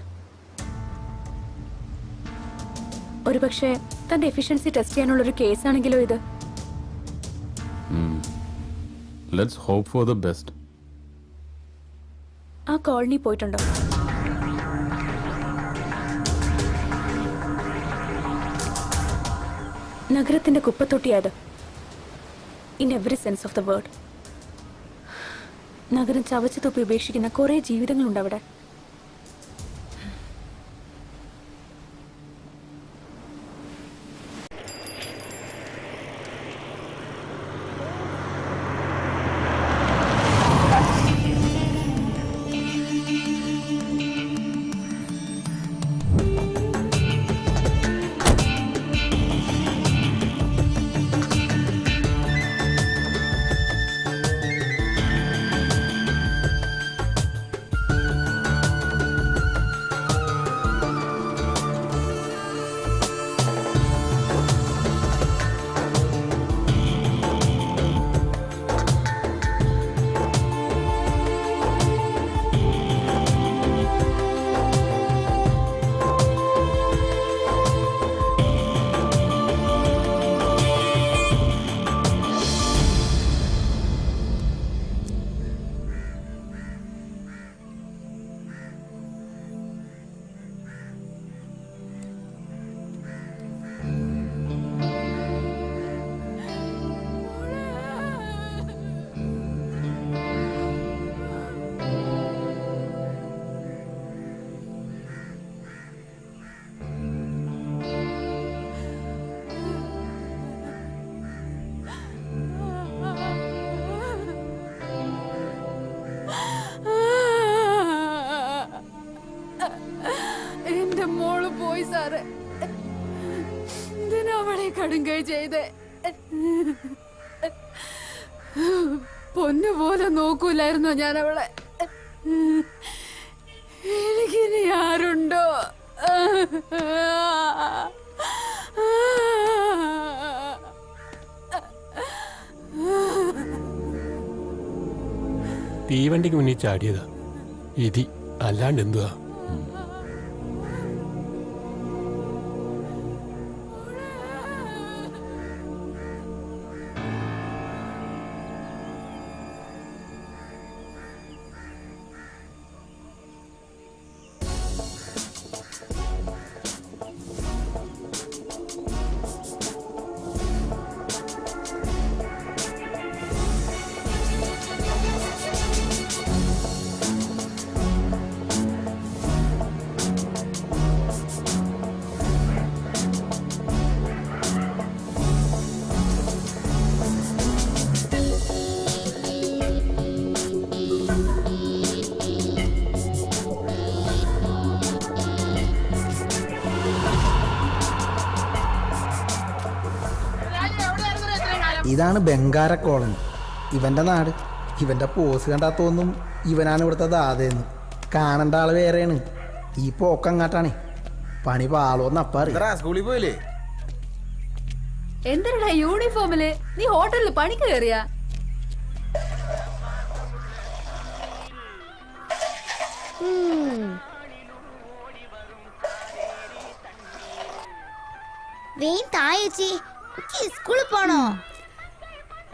ഒരുപക്ഷെ തന്റെ എഫിഷ്യൻസി ടെസ്റ്റ് ചെയ്യാനുള്ളൊരു കേസാണെങ്കിലോ ഇത്. Let's hope for the best. ആ കോളനി പോയിട്ടുണ്ടോ? നഗരത്തിന്റെ കുപ്പത്തൊട്ടിയായത്. In every sense of the word. നഗരം ചവച്ചു തുപ്പി ഉപേക്ഷിക്കുന്ന കുറെ ജീവിതങ്ങളുണ്ട് അവിടെ. കടുങ്കൈ ചെയ്ത് പൊന്നുപോലെ നോക്കൂലായിരുന്നോ ഞാൻ അവളെ? എനിക്കിനി ആരുണ്ടോ? തീവണ്ടിക്ക് മുന്നിൽ ചാടിയതാ ഇതി, അല്ലാണ്ട് എന്തുവാ? ഇതാണ് ബംഗാര കോളനി, ഇവന്റെ നാട്. ഇവന്റെ പോസ് കണ്ടാ തോന്നും ഇവനാണ് ഇവിടുത്തെ ദാതയെന്ന്. കാണേണ്ട ആള് വേറെയാണ്. ഈ പോക്കങ്ങാട്ടാണേ. പണി പാളോന്ന് അപ്പാറി. സ്കൂളിൽ പോയില്ലേ? എന്തിനാ യൂണിഫോമില്? നീ ഹോട്ടലിൽ പണിക്ക് കയറിയാ? സ്കൂളിൽ പോണോ?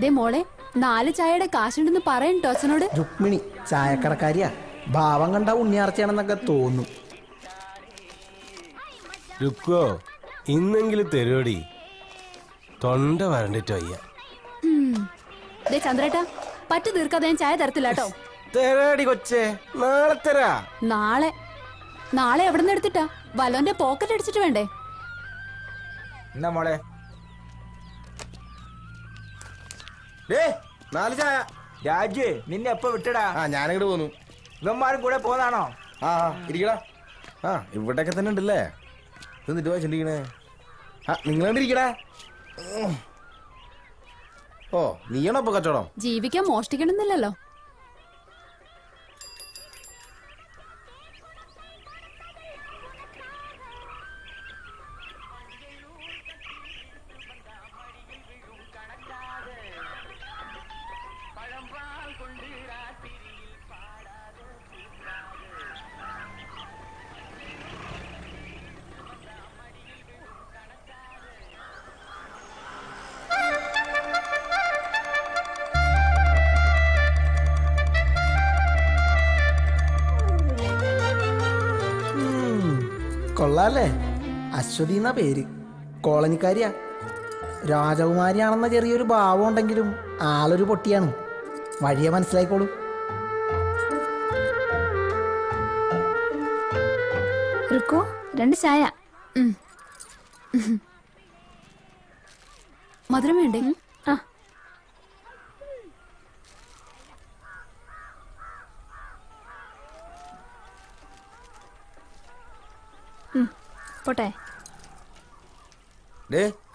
ദേ മോളെ, 4 ചായയുടെ കാശുണ്ടെന്ന് പറയട്ടോ അച്ഛനോട്. രുക്മിണി ചായക്കടക്കാരിയാ, ഭാവം കണ്ട ഉണ്ണിയാർച്ചയാണെന്നൊക്കെ തോന്നും. രുക്കോ ഇന്നെങ്കിലും തരുവടി, തൊണ്ട വരണ്ടിട്ട് വയ്യ. ദേ ചന്ദ്രേട്ടാ, പറ്റു തീർക്കാതെ ഞാൻ ചായ തരത്തില്ല കേട്ടോ. തരാടി കൊച്ചേ, നാളെ തരാ. നാളെ എവിടെ നിന്ന് എടുത്തിട്ടാ? വലോന്റെ പോക്കറ്റ് അടിച്ചിട്ട് വേണ്ടേ? എന്നാ മോളെ 4 ചായ. രാജു നിന്നെ എപ്പോ വിട്ടടാ? ഞാനിങ്ങോട്ട് പോന്നു. ഇവന്മാരും കൂടെ പോന്നാണോ? ഇരിക്കടാ. ഇവിടെയൊക്കെ തന്നെ ഉണ്ടല്ലേ. എന്നിട്ട് വായിച്ചിരിക്കണേ. നിങ്ങളണ്ടിരിക്കടാ. ഓ നീയാണോ ഇപ്പൊ കച്ചവടം? ജീവിക്കാൻ മോഷ്ടിക്കണമെന്നില്ലല്ലോ. കൊള്ളാല്ലേ? അശ്വതി എന്നാ പേര്, കോളനിക്കാരിയാ. രാജകുമാരിയാണെന്ന ചെറിയൊരു ഭാവം ഉണ്ടെങ്കിലും ആളൊരു പൊട്ടിയാണ്. വഴിയെ മനസ്സിലായിക്കോളൂ. റുക്കോ 2 ചായ. മധുരം വേണ്ടേ? പോട്ടെ.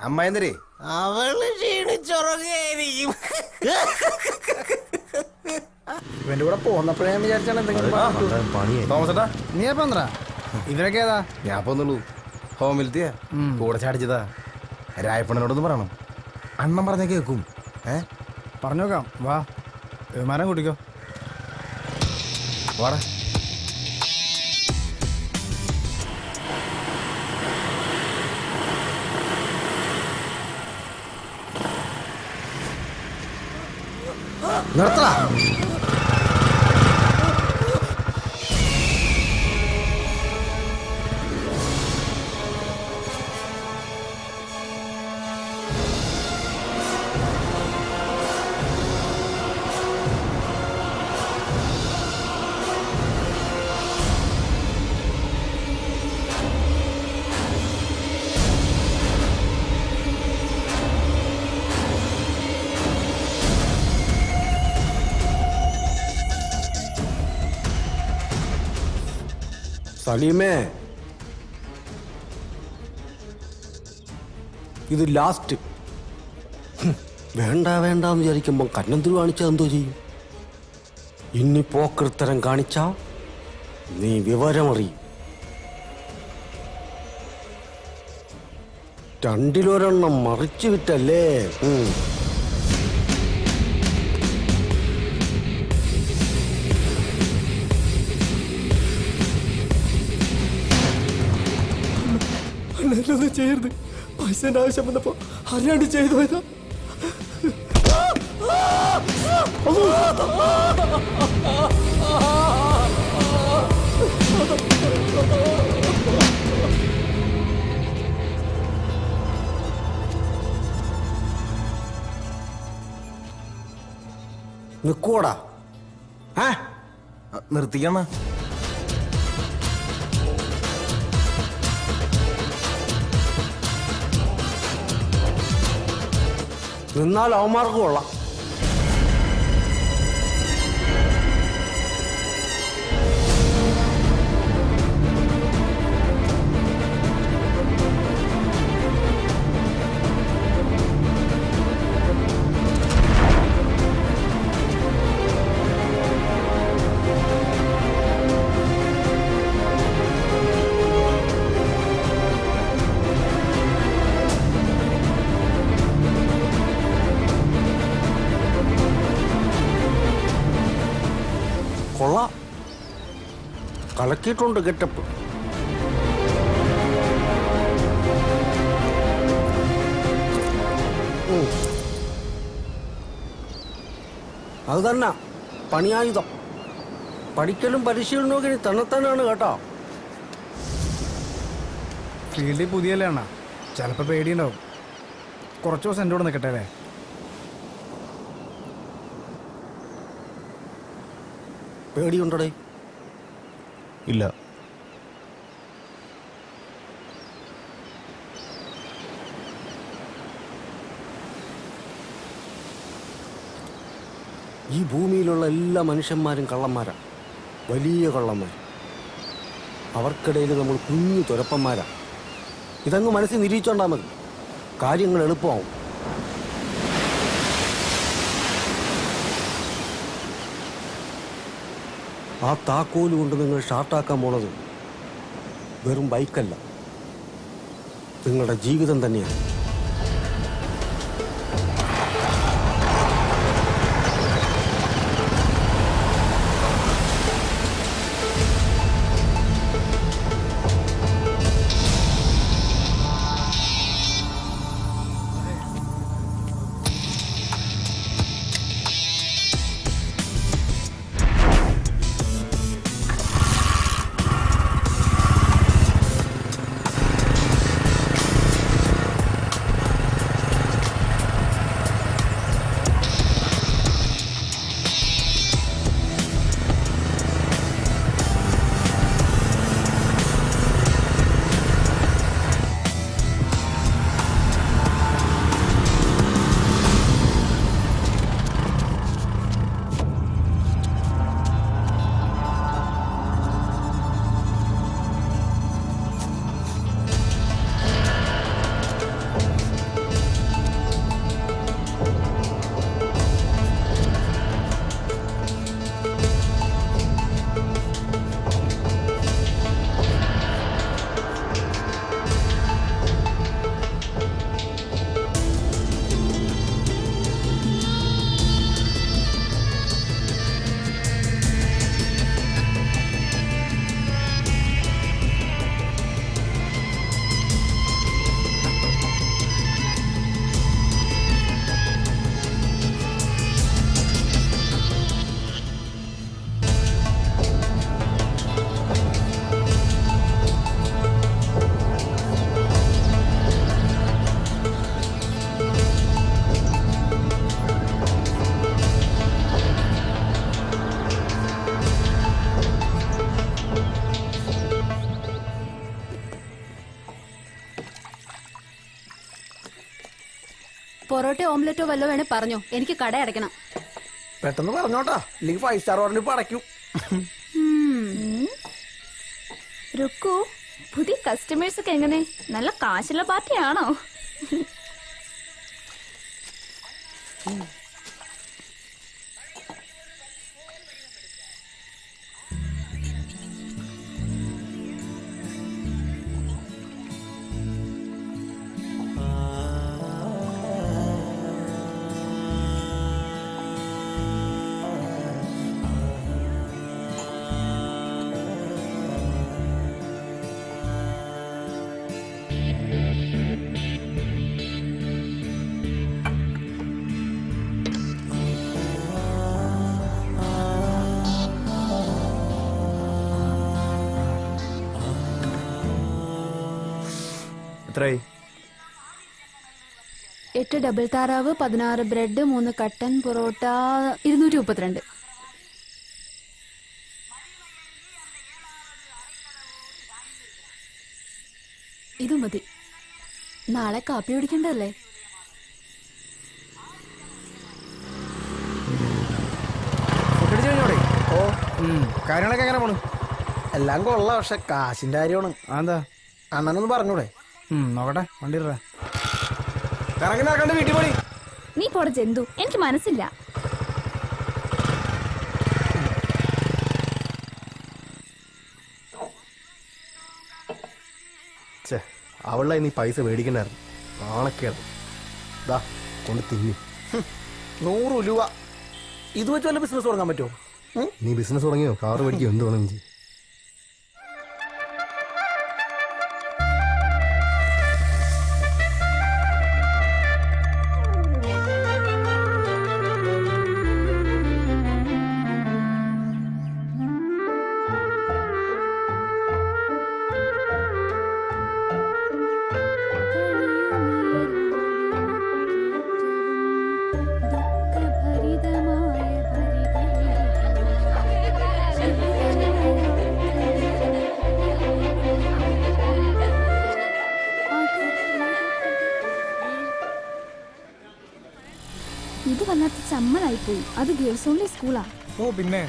അമ്മായിന്നരേ അവള് ക്ഷീണിച്ചുറങ്ങായിരിക്കും. ഇവന്റെ കൂടെ പോന്നപ്പോഴേ ഞാൻ വിചാരിച്ചാണ് എന്തെങ്കിലും തോമസേട്ടാ. നീ എപ്പോ ഇവരൊക്കെ ഏതാ? ഞാൻ പോന്നുള്ളൂ. ഹോമിലത്തിയാ കൂടെ ചാടിച്ചതാ. രായപ്പണ്ണനോടൊന്ന് പറയണം, അണ്ണൻ പറഞ്ഞ കേൾക്കും. പറഞ്ഞോക്കാം. വാ വിമാനം കൂട്ടിക്കോ. വാടാ. നിർത്തടാ. സലീമേ, ഇത് ലാസ്റ്റ്. വേണ്ട വേണ്ടെന്ന് വിചാരിക്കുമ്പോൾ കന്നന്തിരി കാണിച്ചാൽ എന്തോ ചെയ്യും? ഇനി പോക്കൃത്തരം കാണിച്ചാ നീ വിവരമറിയും. 2 മറിച്ചു വിട്ടല്ലേ? ഒന്നും ചെയ്യരുത്. പൈസന്റെ ആവശ്യം വന്നപ്പോ അറിയാണ്ട് ചെയ്തു പോയതാ. നിക്കോടാ. നിർത്തിക്കണ. നിന്നാൽ അവന്മാർക്ക് കൊള്ളാം. കൊള്ളാം, കലക്കിയിട്ടുണ്ട് ഗെറ്റപ്പ്. അത് തന്നെ പണിയായുധം. പഠിക്കലും പരിശീലനവും ഇനി തന്നെത്താനാണ് കേട്ടോ. ഫീൽഡിൽ പുതിയല്ലേ അണ്ണാ, ചിലപ്പോൾ പേടിയുണ്ടാവും. കുറച്ച് ദിവസം എൻ്റെ കൂടെ നിൽക്കട്ടെ അല്ലേ? പേടിയുണ്ടടേ? ഇല്ല. ഈ ഭൂമിയിലുള്ള എല്ലാ മനുഷ്യന്മാരും കള്ളന്മാരാണ്, വലിയ കള്ളന്മാർ. അവർക്കിടയിൽ നമ്മൾ കുഞ്ഞു തുരപ്പന്മാരാണ്. ഇതങ്ങ് മനസ്സിൽ നിരീക്ഷണ്ടാൽ മതി, കാര്യങ്ങൾ എളുപ്പമാവും. ആ താക്കോല് കൊണ്ട് നിങ്ങൾ ഷാർട്ടാക്കാൻ പോണത് വെറും ബൈക്കല്ല, നിങ്ങളുടെ ജീവിതം തന്നെയാണ്. പൊറോട്ട ഓംലെറ്റോ വല്ലോ വേണേ പറഞ്ഞോ, എനിക്ക് കട അടയ്ക്കണം. പെട്ടെന്ന് പറഞ്ഞോട്ടാ, ഇല്ലെങ്കിൽ 5 സ്റ്റാർ ഓർഡറിന് ഇപ്പൊ അടയ്ക്കും. രുക്കു, പുതിയ കസ്റ്റമേഴ്സ് ഒക്കെ എങ്ങനെ? നല്ല കാശുള്ള പാർട്ടിയാണോ? എത്രയായി? 8 ഡബിൾ താറാവ്, 16 ബ്രെഡ്, 3 കട്ടൻ പൊറോട്ട, 232. ഇത് മതി. നാളെ കാപ്പി കുടിക്കണ്ടല്ലേ? ഓ, കാര്യങ്ങളൊക്കെ എങ്ങനെ പോണു? എല്ലാം കൊള്ളാം, പക്ഷെ കാശിന്റെ കാര്യമാണ്. എന്താ അണ്ണനൊന്ന് പറഞ്ഞൂടെ? നോക്കട്ടെ, വണ്ടി കറങ്ങി നടക്കണ്ട, വീട്ടിൽ പോയി. നീ പോടെ ജന്തു, എനിക്ക് മനസ്സില്ല. അവളെ നീ പൈസ മേടിക്കണ്ടായിരുന്നു, നാണക്കേട്. ദാ കൊണ്ട് തിന്നി. 100 രൂപ ഇത് വെച്ച് വല്ല ബിസിനസ് തുടങ്ങാൻ പറ്റുമോ? നീ ബിസിനസ് തുടങ്ങിയോ? കാറ് മേടിക്കോ? എന്ത് വേണം ചെയ്യും? ഇത് വല്ലാത്ത ചമ്മലായി പോയി. അത് ഗേൾസ് ഓൺലി സ്കൂളാ. ഓ പിന്നെ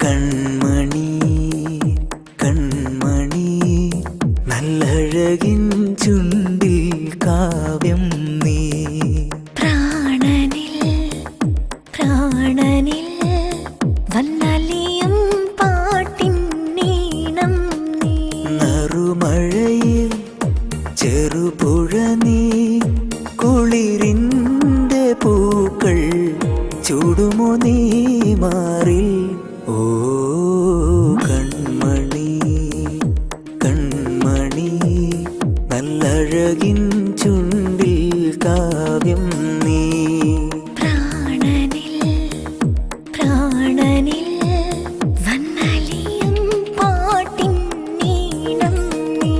കൺമണി കൺമണി നല്ലഴകിൻ ചുണ്ടിൽ കാവ്യം നീ പ്രാണനിൽ പ്രാണനിൽ വന്നലിയും പാട്ടിൻ നീണം നീ നറുമഴയിൽ ചെറുപുഴ നീ കുളിരിൻ്റെ പൂക്കൾ ചൂടുമോ നീ മാറിൽ ഓ കൺമണി കൺമണി നല്ലഴകിൻ ചുണ്ടിൽ കാവ്യം നീ പ്രാണനിൽ പ്രാണനിൽ വന്നലിയും പാട്ടിൻ നീണം നീ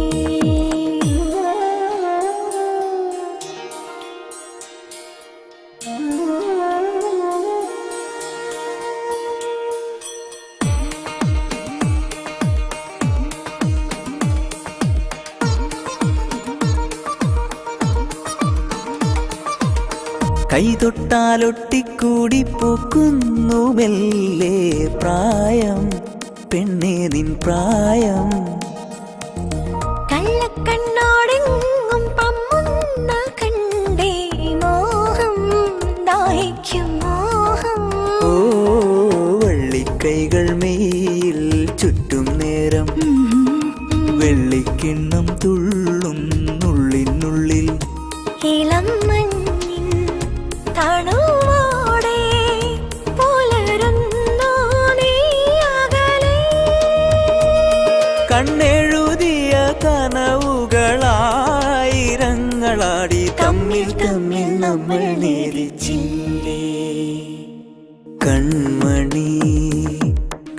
കൈതൊട്ടാലൊട്ടിക്കൂടി പൂക്കുന്നു മെല്ലെ പ്രായം പെണ്ണേ നിൻ പ്രായം കള്ളക്കണ്ണോടെങ്ങും പമ്മുന്ന കണ്ടേ മോഹം ദാഹിക്കും മോഹം ഓ വള്ളിക്കൈകൾ മെയിൽ ചുറ്റും നേരം വെള്ളിക്കിണ്ണം തുള്ളും നുള്ളിനുള്ളിൽ ഇളം മഞ്ഞിൻ തണുവോടെ പുലരുന്നു നീ അകലെ കണ്ണെഴുതിയ കനവുകളായിരങ്ങളാടി തമ്മിൽ തമ്മിൽ നമ്മൾ നേരിച്ചില്ലേ കൺമണി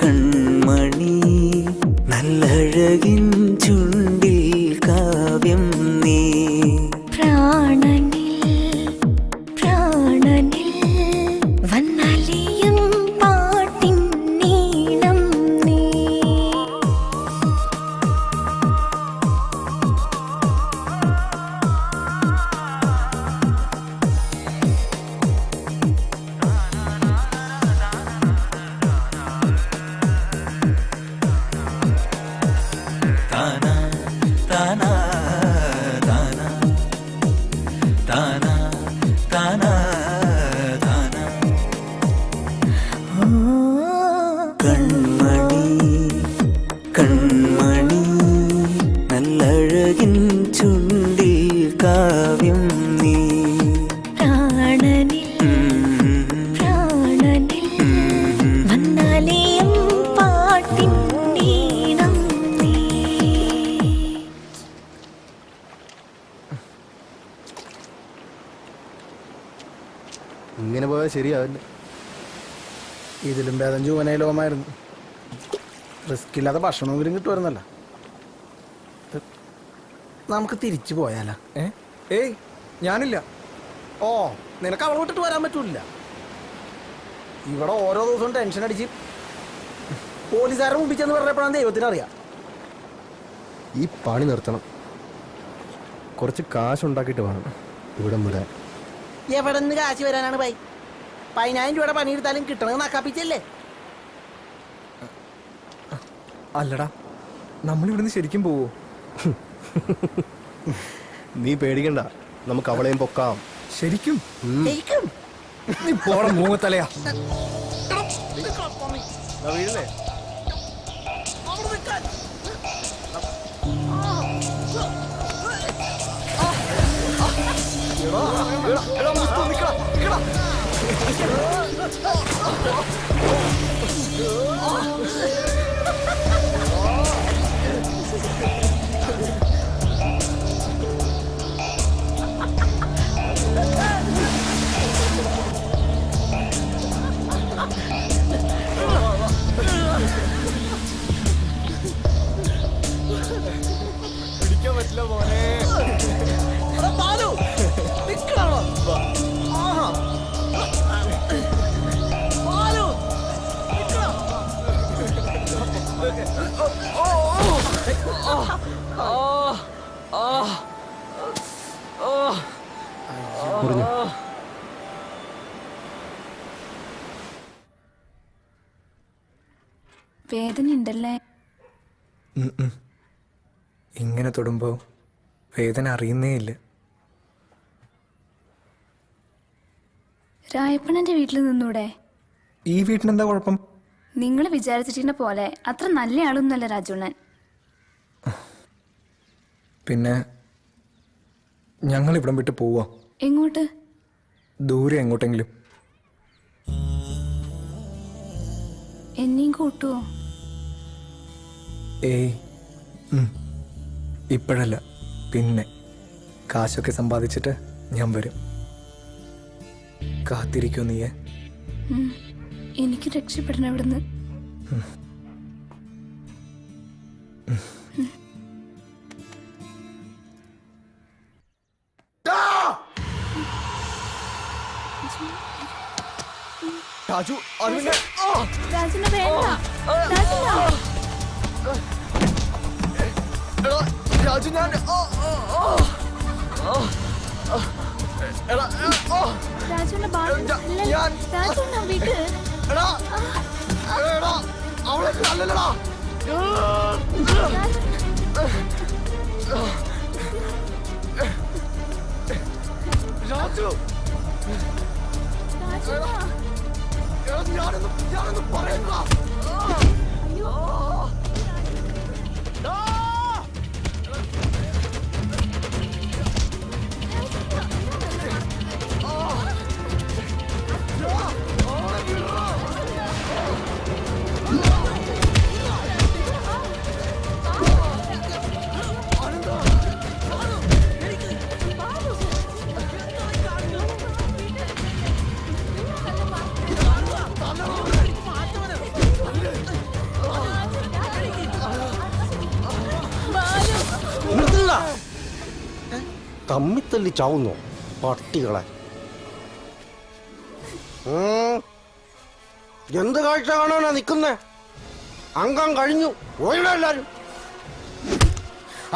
കൺമണി നല്ലഴകിൻ ചുണ്ടിൽ കാവ്യം നീ പ്രാണനിൽ പ്രാണനിൽ വന്നലിയും പാട്ടിൻ നീണം നീ താനാ താനാ താനാ താനാ താനാ താനാ കൺമണി കൺമണി നല്ലഴകിൻ ചുണ്ടിൽ കാവ്യം നീ പ്രാണനിൽ പ്രാണനിൽ വന്നാലെയും പാട്ടിൻ നീണം നീ ഇങ്ങനെ പോയാൽ ശരിയാവില്ല. ഇതിലും ഭേദം ജൂവനയിലോമായിരുന്നു. റിസ്ക് ഇല്ലാതെ ഭക്ഷണമെങ്കിലും കിട്ടുമായിരുന്നല്ല. നമുക്ക് തിരിച്ചു പോയാലോ? ഏയ് ഞാനില്ല. ഓ നിനക്ക് അവളെ വിട്ടിട്ട് വരാൻ പറ്റൂല. ഇവിടെ ഓരോ ദിവസവും ടെൻഷൻ അടിച്ച് പോലീസുകാരെ മുമ്പിച്ചെന്ന് പറഞ്ഞപ്പോഴാണ് ദൈവത്തിനറിയാം. ഈ പണി നിർത്തണം. കുറച്ച് കാശുണ്ടാക്കിയിട്ട് വേണം ഇവിടെ വിടാൻ. എവിടെ നിന്ന് കാശ് വരാനാണ് ബൈ? 10,000 രൂപയുടെ പണിയെടുത്താലും കിട്ടണത് നക്കാപ്പിച്ചല്ലേ? അല്ലടാ, നമ്മളിവിടുന്ന് ശരിക്കും പോവോ? നീ പേടിക്കണ്ട, നമുക്ക് അവളെയും പൊക്കാം. ശരിക്കും നീ പോണ മൂങ്ങത്തലയാ. വീഴല്ലേ? വേദനയുണ്ടല്ലേ? ഇങ്ങനെ തൊടുമ്പോൾ വേദന അറിയുന്നേ ഇല്ല. രായപ്പണന്റെ വീട്ടിൽ നിന്നൂടെ? ഈ വീട്ടിനെന്താ കുഴപ്പം? നിങ്ങൾ വിചാരിച്ചിട്ടിന്റെ പോലെ അത്ര നല്ല ആളൊന്നുമല്ല രാജുണ്ണൻ. പിന്നെ ഞങ്ങൾ ഇവിടം വിട്ട് പോവാ. എങ്ങോട്ട്? ദൂരെ എങ്ങോട്ടെങ്കിലും. എന്നെയും കൂട്ടുവോ? ഏയ് ഇപ്പോഴല്ല, പിന്നെ കാശൊക്കെ സമ്പാദിച്ചിട്ട് ഞാൻ വരും. കാത്തിരിക്കോ നീയെ? എനിക്ക് രക്ഷപ്പെടണം ഇവിടുന്ന്. രാജു, രാജുണ്ണ വേണ്ട. രാജുണ്ണ. രാജു, ഞാൻ രാജുണ്ണ രാജുണ്ണ വീട്ട്. രാജു, ഞാനൊന്നും പറയണ്ട. തമ്മിത്തല്ലി ചാവുന്നോ പട്ടികളെ? എന്ത് കാഴ്ച കാണാനാ നിൽക്കുന്നേ? അംഗം കഴിഞ്ഞു പോയിട എല്ലാരും.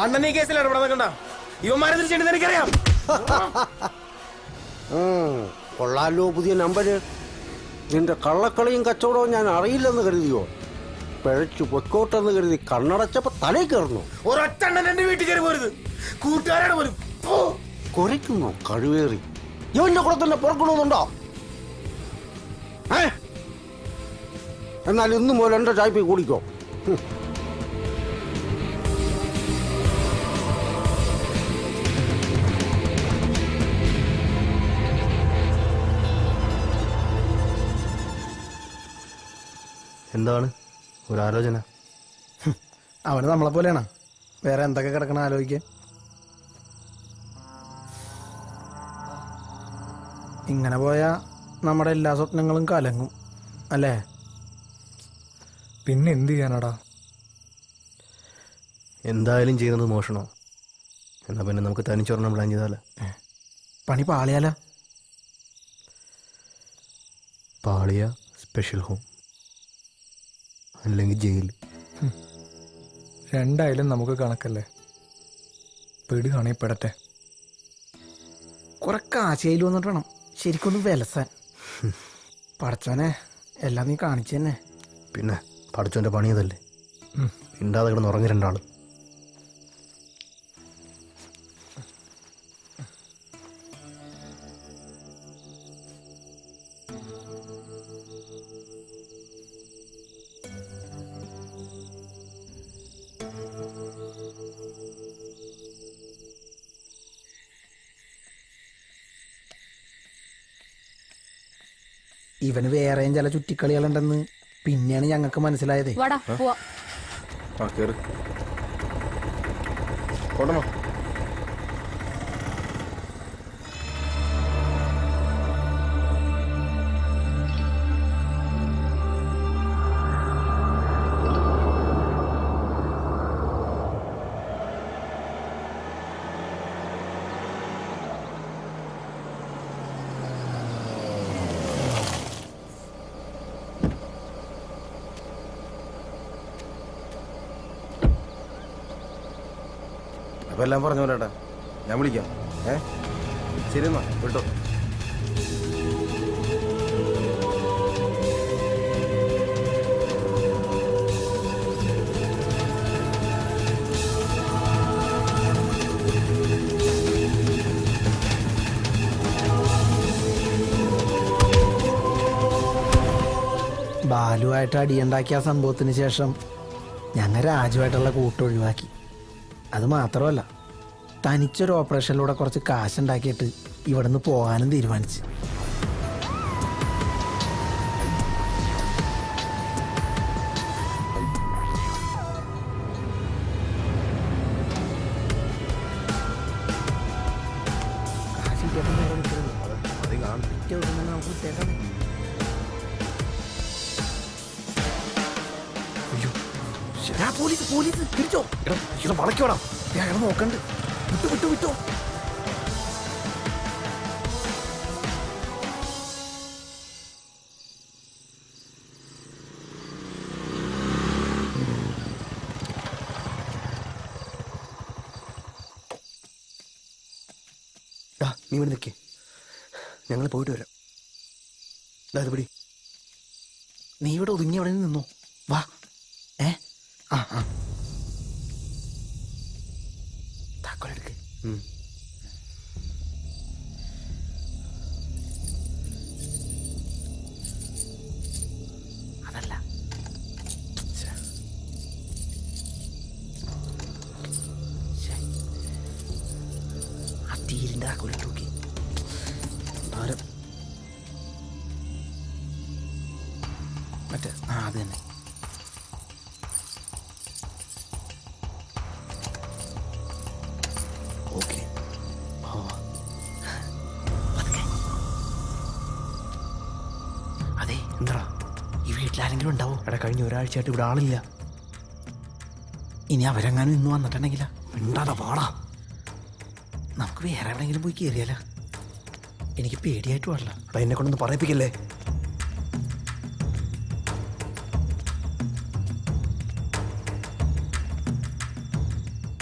അണ്ണൻ ഈ കേസിൽ ഇടപെടാൻ ഇവന്മാരെ തിരിച്ചെടുത്ത് എനിക്കറിയാം. കൊള്ളാലോ പുതിയ നമ്പര്. നിന്റെ കള്ളക്കളിയും കച്ചവടവും ഞാൻ അറിയില്ലെന്ന് കരുതിയോ? പിഴച്ചു പൊക്കോട്ടെന്ന് കരുതി കണ്ണടച്ചപ്പോ തലയിൽ കയറുന്നു. ഒരൊറ്റ എന്റെ വീട്ടിൽ കയറി പോരുത്. കൂട്ടുകാരാണ് പോലും. കുരയ്ക്കുന്നു കഴിവേറി. ഇവന്റെ കൂടെ തന്നെ പുറക്കണമെന്നുണ്ടോ? എന്നാൽ ഇന്നു മുതൽ എന്റെ ചായ്പി കൂടിക്കോ. എന്താണ് ഒരാലോചന? അവന് നമ്മളെ പോലെയാണ്. വേറെ എന്തൊക്കെ കിടക്കണം ആലോചിക്കാൻ. ഇങ്ങനെ പോയാ നമ്മുടെ എല്ലാ സ്വപ്നങ്ങളും കലങ്ങും അല്ലേ? പിന്നെ എന്ത് ചെയ്യാനാടാ? എന്തായാലും ചെയ്യുന്നത് മോഷണോ? എന്നാ പിന്നെ നമുക്ക് തനിച്ചൊരെണ്ണം പ്ലാൻ ചെയ്താലേ? പണി പാളിയാല. പാളിയ സ്പെഷ്യൽ ഹോം, അല്ലെങ്കിൽ ജയിൽ. രണ്ടായാലും നമുക്ക് കണക്കല്ലേ. പെടുകയാണെ പെടട്ടെ. കുറെ കാശയിൽ വന്നിട്ട് വേണം ശരിക്കൊന്ന് വിലസാൻ. പടച്ചോനെ എല്ലാം നീ കാണിച്ചു തന്നെ. പിന്നെ പഠിച്ചോന്റെ പണിയതല്ലേ. ഇണ്ടാതെ കിടന്ന് ഉറങ്ങി രണ്ടാളും. ഇവന് വേറെയും ചില ചുറ്റിക്കളികളുണ്ടെന്ന് പിന്നെയാണ് ഞങ്ങൾക്ക് മനസ്സിലായത്. അപ്പൊ എല്ലാം പറഞ്ഞ പോലെ ഏട്ടാ, ഞാൻ വിളിക്കാം. ശരി എന്നാ വിട്ടോ. ബാലുവായിട്ട് അടിയുണ്ടാക്കിയ ആ സംഭവത്തിന് ശേഷം ഞങ്ങൾ രാജുവായിട്ടുള്ള കൂട്ടൊഴിവാക്കി. അത് മാത്രമല്ല, തനിച്ചൊരു ഓപ്പറേഷനിലൂടെ കുറച്ച് കാശുണ്ടാക്കിയിട്ട് ഇവിടുന്ന് പോകാനും തീരുമാനിച്ചു. പോലീസ് പോലീസ് തിരിച്ചോ, വളയ്ക്കോടാം, അയാൾ നോക്കണ്ട്. വിട്ടു വിട്ടു വിട്ടോ. നീ ഇവിടെ നിൽക്കേ, ഞങ്ങൾ പോയിട്ട് വരാം. അത് പിടി. നീ ഇവിടെ ഒതുങ്ങി അവിടെ നിന്നോ. വാ. ആ ആ താക്കോലെടുക്ക്. അതല്ല, ആ തീരിന്റെ താക്കോലിട്ട് നോക്കി. ഭാരം മറ്റേ അത് തന്നെ. ഓക്കെ, അതെ. എന്താ ഈ വീട്ടിലാരെങ്കിലും ഉണ്ടാവോ? എടാ, കഴിഞ്ഞ ഒരാഴ്ചയായിട്ട് ഇവിടെ ആളില്ല. ഇനി അവരെങ്ങാനും ഇന്ന് വന്നിട്ടുണ്ടെങ്കിലാ? മിണ്ടാതെ പാടാ. നമുക്ക് വേറെ എവിടെയെങ്കിലും പോയി കയറിയാലോ? എനിക്ക് പേടിയായിട്ട് പാടില്ല. എടാ, എന്നെ കൊണ്ടൊന്ന് പറയിപ്പിക്കല്ലേ.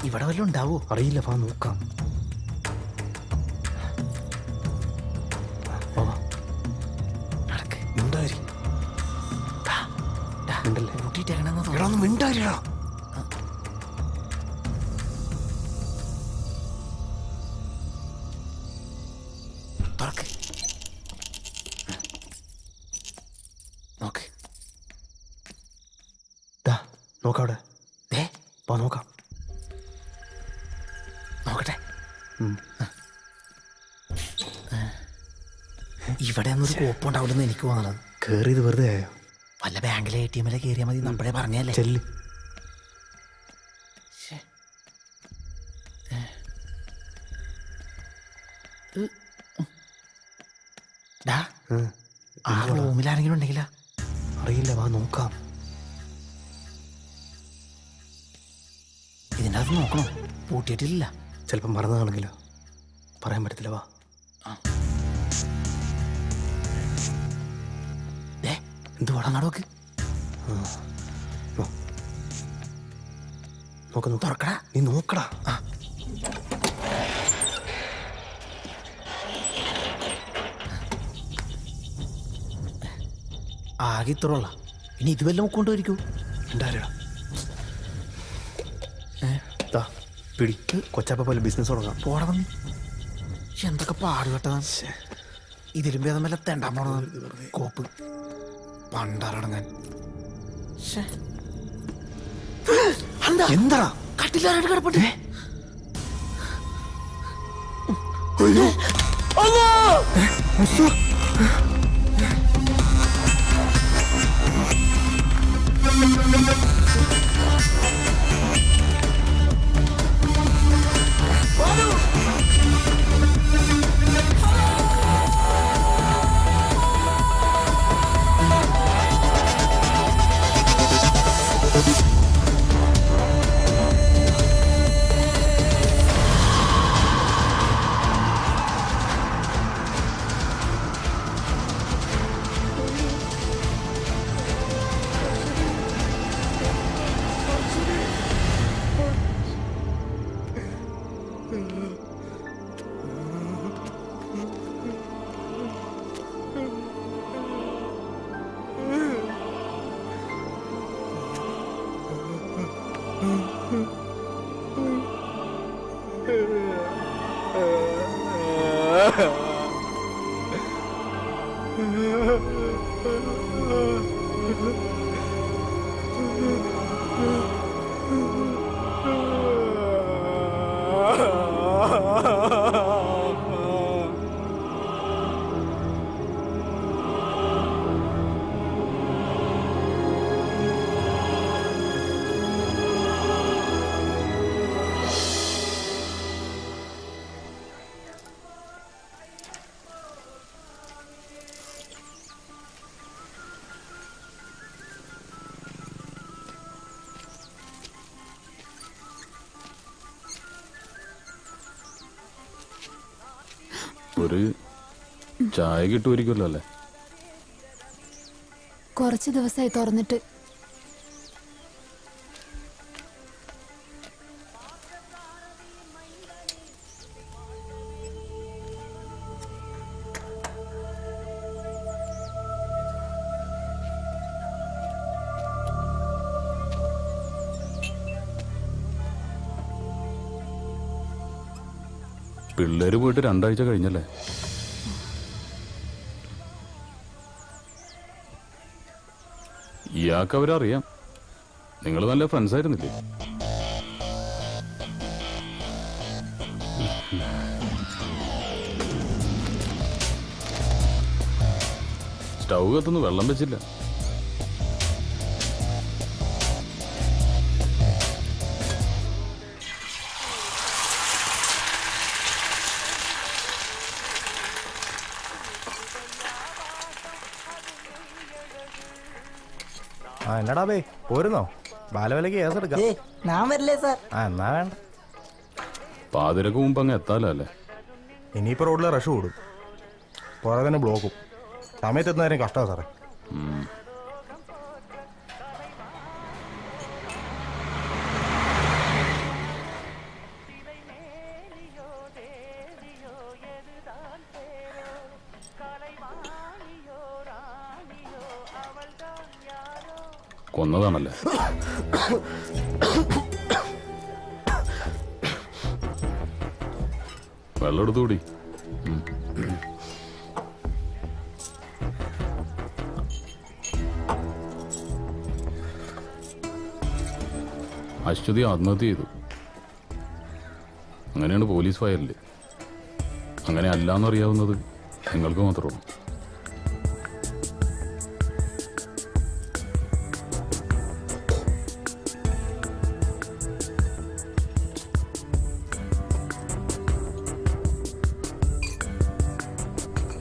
ഇവിടെ വല്ലതും ഉണ്ടാവോ? അറിയില്ല, വാ നോക്കാം. മിണ്ടാരി കൂട്ടിയിട്ടേക്കണെന്ന് ഒന്ന് മിണ്ടാരിടാ. തുറക്ക്. നോക്ക്. നോക്കവിടെ. വാ നോക്കാം. നോക്കട്ടെ. ഇവിടെ ഒന്നൊരു കോപ്പുണ്ടാവില്ലെന്ന് എനിക്ക് തോന്നണത്. കേറിയത് വെറുതെ ആയോ? വല്ല ബാങ്കിലെ ATM കയറിയാൽ മതി. നമ്മളെ പറഞ്ഞല്ലേ. ചെല്ല്. ആ റൂമിൽ ആരെങ്കിലും ഉണ്ടെങ്കിലാ? അറിയില്ല, വാ നോക്കാം. ഇതിൻ്റെ അകത്ത് നോക്കണോ? പൂട്ടിയിട്ടില്ല. ചിലപ്പം മറന്നതാണെങ്കിലോ, പറയാൻ പറ്റത്തില്ല. വാ. എന്തുവാടാ നടക്ക്? നോക്ക, തുറക്കടാ. നീ നോക്കടാ. ആകെ ഇത്രയുള്ള. ഇനി ഇത് വല്ലതും കൊണ്ടുവരിക്കൂ. ഉണ്ടായിരടാ. പിടി. കൊച്ചാപ്പ പോലെ ബിസിനസ് തുടങ്ങാം. പോടാ വന്നി. എന്തൊക്കെ പാടുപെട്ടതാ. ഇതിലും ഭേദം വല്ല തെണ്ടാൻ പോണത്. കോപ്പ് പണ്ടാറടങ്ങാൻ. എന്താ കട്ടിലാരായിട്ട് കിടപ്പട്ടെ? Ha ha ha. ഒരു ചായ കിട്ടുമായിരിക്കുമല്ലോ അല്ലേ? കുറച്ച് ദിവസമായി തുറന്നിട്ട്. പിള്ളേര് പോയിട്ട് 2 ആഴ്ച കഴിഞ്ഞല്ലേ? ഇയാൾക്ക് അവരറിയാം. നിങ്ങൾ നല്ല ഫ്രണ്ട്സ് ആയിരുന്നില്ലേ? സ്റ്റൗ കത്തുന്നു, വെള്ളം വെച്ചില്ല. ആ എന്നടാ ബേ പോരുന്നോ? ബാലവിലക്ക് കേസ് എടുക്കാം. ഞാൻ വരില്ലേ സാർ? ആ എന്നാ വേണ്ട. പാതിരക്ക് മുമ്പ് അങ്ങ് എത്താലോ അല്ലേ? ഇനിയിപ്പോൾ റോഡിൽ റഷ് കൂടും, പുറകെ തന്നെ ബ്ലോക്കും. സമയത്തെത്തുന്നവരും കഷ്ടമാണ് സാറേ. കൊന്നതാണല്ലേ? വെള്ളം എടുത്തുകൂടി. അശ്വതി ആത്മഹത്യ ചെയ്തു. അങ്ങനെയാണ് പോലീസ് ഫയലിൽ. അങ്ങനെ അല്ലാന്നറിയാവുന്നത് നിങ്ങൾക്ക് മാത്രമാണ്.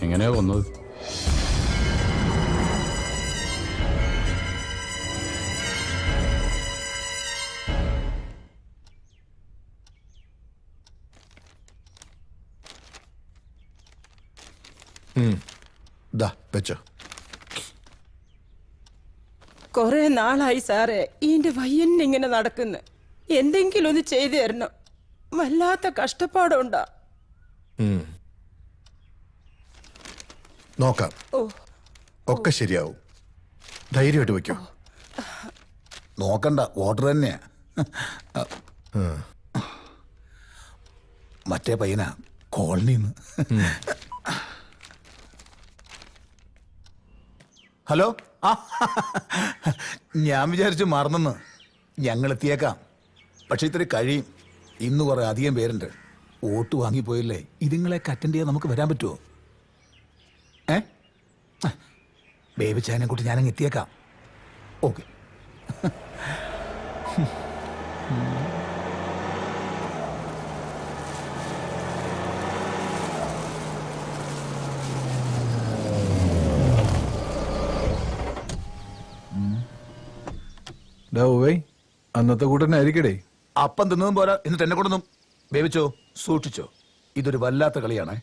എങ്ങനെയാ കൊന്നത്? വെച്ചോ. കൊറേ നാളായി സാറേ ഈന്റെ വയ്യന്നിങ്ങനെ നടക്കുന്നു. എന്തെങ്കിലും ഒന്ന് ചെയ്തു തരണം. വല്ലാത്ത കഷ്ടപ്പാടുണ്ടാ. നോക്കാം, ഒക്കെ ശരിയാവും. ധൈര്യമായിട്ട് വെക്കോ. നോക്കണ്ട, വാട്ടർ തന്നെയാ. മറ്റേ പയ്യനാ കോളനിന്ന്. ഹലോ, ഞാൻ വിചാരിച്ചു മറന്നെന്ന്. ഞങ്ങൾ എത്തിയേക്കാം, പക്ഷെ ഇത്തിരി കഴിയും. ഇന്ന് കുറെ അധികം പേരുണ്ട്. വോട്ട് വാങ്ങിപ്പോയില്ലേ, ഇതുങ്ങളെയൊക്കെ അറ്റൻഡ് ചെയ്യാൻ നമുക്ക് വരാൻ പറ്റുമോ? ബേബി ചായനെ കൂട്ടി ഞാനങ്ങ് എത്തിയേക്കാം. ഓക്കെ. അന്നത്തെ കൂട്ടന്നെ ആയിരിക്കടേ. അപ്പം തിന്നതും പോരാ, എന്നിട്ട് എന്നെ കൊണ്ടൊന്നും. ബേബിച്ചോ, സൂക്ഷിച്ചോ, ഇതൊരു വല്ലാത്ത കളിയാണേ.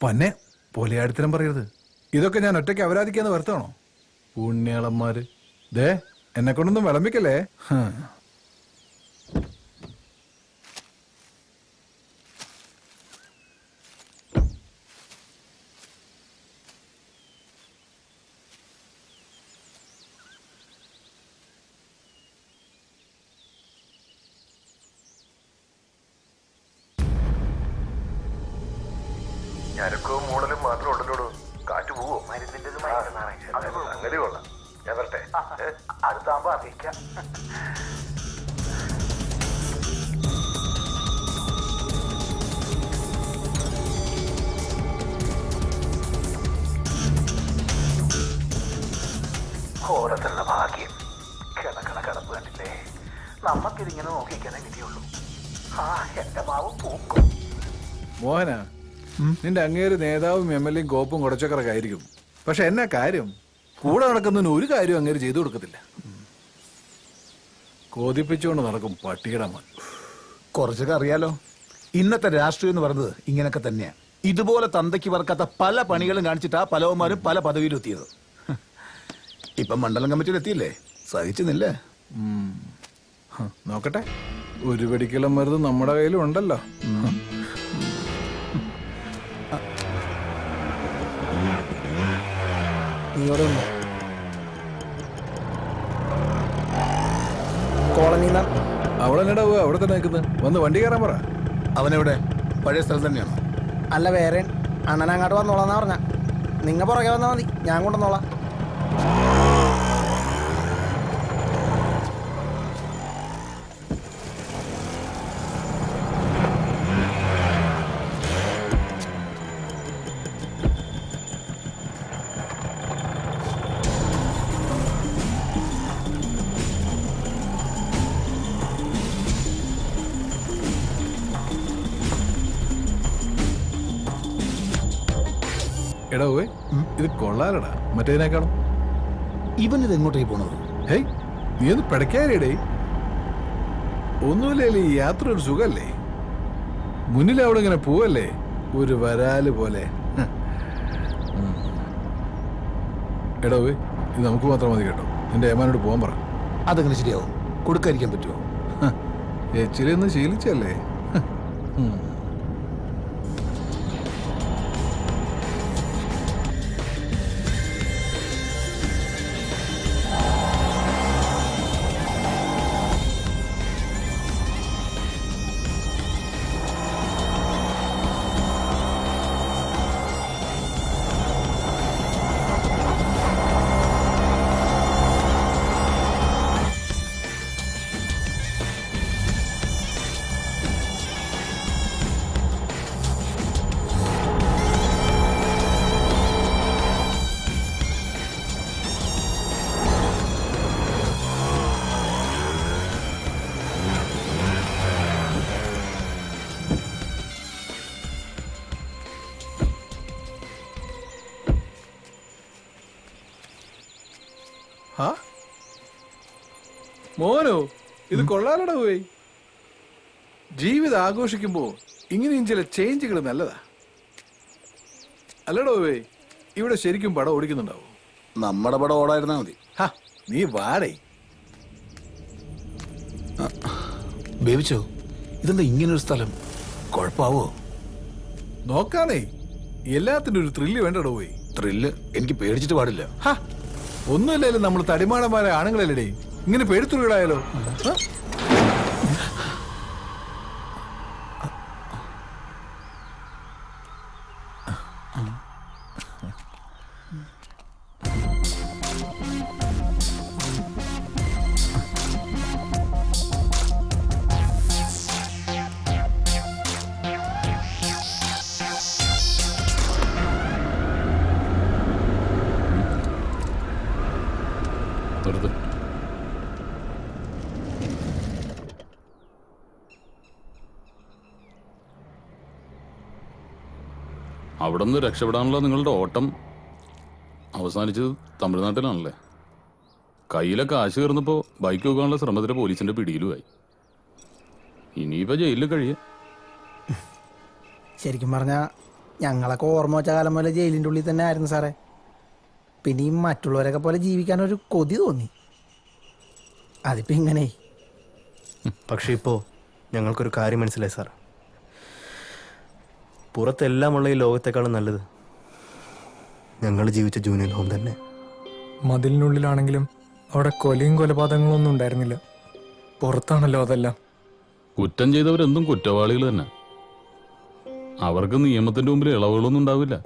പന്നെ പൊലയാടിത്തരം പറയരുത്. ഇതൊക്കെ ഞാൻ ഒറ്റയ്ക്ക് അപരാധിക്കാന്ന് വരുത്താണോ? പുണ്യാളന്മാര്. ദേ എന്നെ കൊണ്ടൊന്നും വിളമ്പിക്കല്ലേ. ഞരക്കവും മൂടലും മാത്രം ഉണ്ടല്ലോ. കാറ്റ് പോവോ? അങ്ങനെ കൊള്ളാം. ഞാൻ വരട്ടെ, അടുത്താകുമ്പോ അറിയിക്കാം. ഓരത്തുള്ള ഭാഗ്യം. കിടക്കണ കിടപ്പ് കണ്ടില്ലേ? നമ്മക്കിതിങ്ങനെ നോക്കിക്കാനേ വിധിയുള്ളൂ. എന്റെ മാവ് പൂക്കും. മോഹന, നിന്റെ അങ്ങേര് നേതാവും MLA കോപ്പും കുടച്ചക്കറൊക്കെ ആയിരിക്കും. പക്ഷെ എന്നാ കാര്യം? കൂടെ നടക്കുന്നതിന് ഒരു കാര്യം അങ്ങേര് ചെയ്തു കൊടുക്കത്തില്ല. കോതിപ്പിച്ചുകൊണ്ട് നടക്കും പട്ടിയുടെ മോൻ. കുറച്ചൊക്കെ അറിയാലോ. ഇന്നത്തെ രാഷ്ട്രീയം എന്ന് പറയുന്നത് ഇങ്ങനെയൊക്കെ തന്നെയാ. ഇതുപോലെ തന്തയ്ക്ക് പറക്കാത്ത പല പണികളും കാണിച്ചിട്ടാ പലവന്മാരും പല പദവിയിലും എത്തിയത്. ഇപ്പം മണ്ഡലം കമ്മിറ്റിയിൽ എത്തിയില്ലേ, സഹിച്ചുന്നില്ലേ? നോക്കട്ടെ, ഒരു വെടിക്കുള്ള മരുന്ന് നമ്മുടെ കയ്യിലും ഉണ്ടല്ലോ. കോളനി അവളെന്നടാ അവിടെ തന്നെ നിൽക്കുന്നത്, വന്ന് വണ്ടി കയറാൻ പറ. അവനെവിടെ? പഴയ സ്ഥലം തന്നെയാണോ? അല്ല, വേറെ അണ്ണൻ അങ്ങോട്ട് വന്നോളാന്നാ പറഞ്ഞ. നിങ്ങ പുറകെ വന്നാൽ മതി, ഞാൻ കൊണ്ടുവന്നോളാം. എടാ പോയി, ഇത് കൊള്ളാലടാ മറ്റേതിനേക്കാളും. ഇവൻ ഇത് എങ്ങോട്ടേക്ക് പോണത്? ഹേയ്, നീ ഒന്ന് പിടയ്ക്കാനേടേ. ഒന്നുമില്ലേ, ഈ യാത്ര ഒരു സുഖല്ലേ. മുന്നിൽ അവിടെ ഇങ്ങനെ പോവല്ലേ, ഒരു വരാല് പോലെ. എടാ പോയി, ഇത് നമുക്ക് മാത്രം മതി കേട്ടോ. നിന്റെ ഏമാനോട് പോകാൻ പറ. അതെങ്ങനെ ശരിയാവും? കൊടുക്കാതിരിക്കാൻ പറ്റുമോ? എച്ചിരി ഒന്ന് ശീലിച്ചല്ലേ. മോനോ, ഇത് കൊള്ളാലടാ പോയി. ജീവിതം ആഘോഷിക്കുമ്പോ ഇങ്ങനെയും ചില ചേഞ്ചുകൾ നല്ലതാ അല്ലടോ പോയി. ഇവിടെ ശരിക്കും പടം ഓടിക്കുന്നുണ്ടാവോ? നമ്മുടെ പടം ഓടായിരുന്നാ മതി. നീ വാടേ. ബേബിച്ചോ, ഇതെന്താ ഇങ്ങനൊരു സ്ഥലം? കുഴപ്പാവോ? നോക്കാനേ, എല്ലാത്തിനും ഒരു ത്രില്ല് വേണ്ടടോ പോയി. ത്രില്ല് എനിക്ക് പേടിച്ചിട്ട് പാടില്ല. ഒന്നുമില്ലാലും നമ്മൾ തടിമാടന്മാരെ ആണുങ്ങളല്ലേ, ഇങ്ങനെ പേടിത്തുള്ളിടായാലോ? അവിടെ നിന്ന് രക്ഷപ്പെടാനുള്ള നിങ്ങളുടെ ഓട്ടം അവസാനിച്ചത് തമിഴ്നാട്ടിലാണല്ലേ. കയ്യിലെ കാശ് കയറുന്നപ്പോൾ ബൈക്ക് വെക്കാനുള്ള ശ്രമത്തിലെ പോലീസിന്റെ പിടിയിലുമായി. ഇനിയിപ്പോൾ ജയിലിൽ കഴിയാം. ശരിക്കും പറഞ്ഞാൽ ഞങ്ങളൊക്കെ ഓർമ്മ വെച്ച കാലം പോലെ ജയിലിൻ്റെ ഉള്ളിൽ തന്നെ ആയിരുന്നു സാറേ. പിന്നെ ഈ മറ്റുള്ളവരൊക്കെ പോലെ ജീവിക്കാനൊരു കൊതി തോന്നി. അതിപ്പോൾ ഇങ്ങനെ. പക്ഷെ ഇപ്പോൾ ഞങ്ങൾക്കൊരു കാര്യം മനസ്സിലായി സാർ. പുറത്തെല്ലാമുള്ള ഈ ലോകത്തെക്കാളും നല്ലത് ഞങ്ങൾ ജീവിച്ച ജൂനിയർ ഹോം തന്നെ. മതിലിനുള്ളിലാണെങ്കിലും അവിടെ കൊലയും കൊലപാതകങ്ങളും ഒന്നും ഉണ്ടായിരുന്നില്ല. പുറത്താണല്ലോ അതെല്ലാം. കുറ്റം ചെയ്തവരെന്തും കുറ്റവാളികൾ തന്നെ. അവർക്ക് നിയമത്തിന്റെ മുമ്പിൽ ഇളവുകളൊന്നും ഉണ്ടാവില്ല.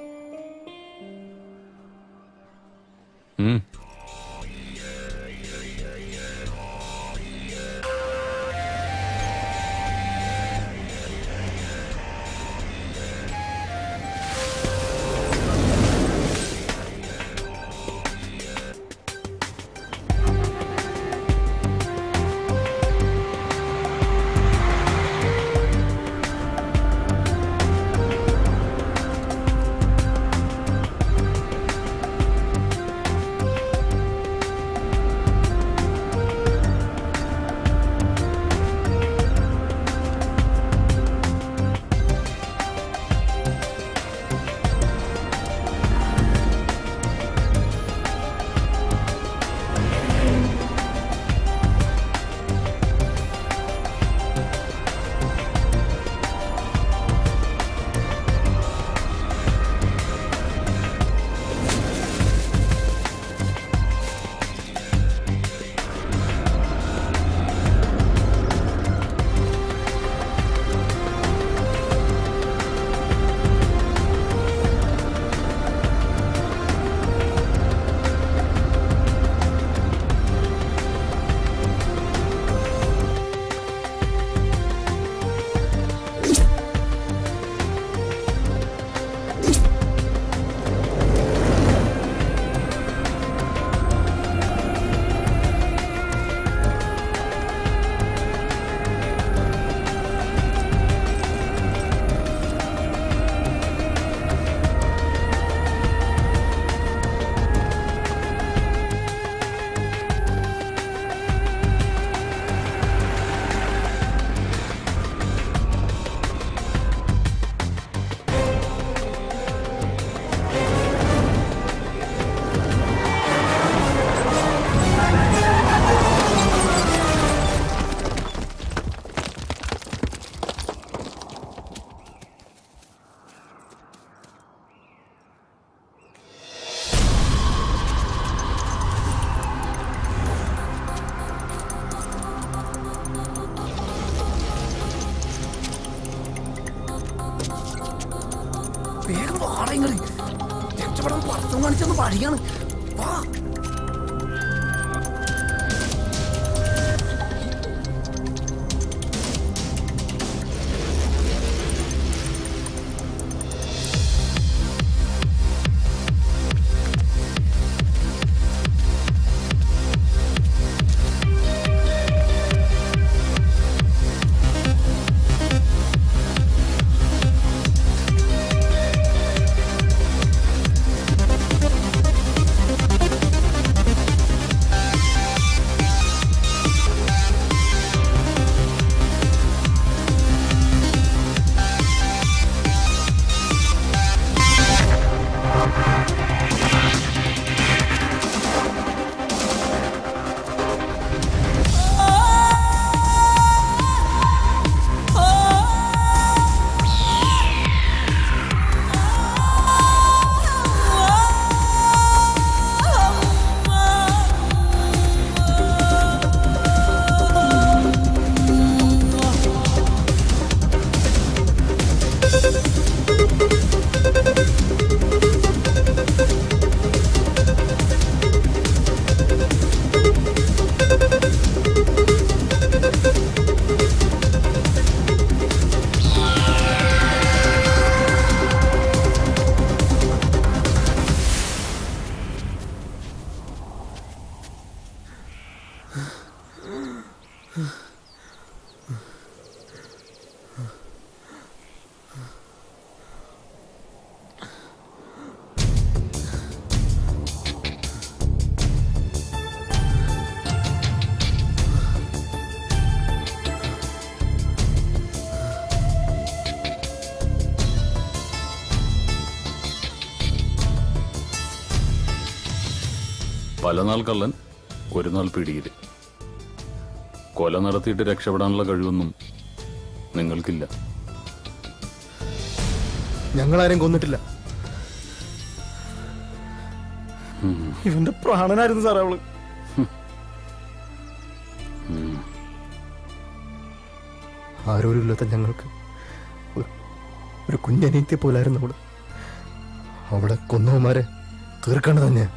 ഇങ്ങട് രക്ഷപ്പെടാൻ പുറത്തും കാണിച്ചെന്ന് വഴിയാണ്. വാ. പല നാൾ കള്ളൻ ഒരു നാൾ പിടിയിൽ. കൊല നടത്തിയിട്ട് രക്ഷപ്പെടാനുള്ള കഴിവൊന്നും നിങ്ങൾക്കില്ല. ഞങ്ങളാരും കൊന്നിട്ടില്ല. ഇവന്റെ പ്രാണനായിരുന്നു സാറേ അവള്. ആരോരുമില്ലാത്ത ഞങ്ങൾക്ക് ഒരു കുഞ്ഞനീത്തി പോലായിരുന്നു അവള്. അവളെ കൊന്നവന്മാരെ തീർക്കേണ്ടത് തന്നെ.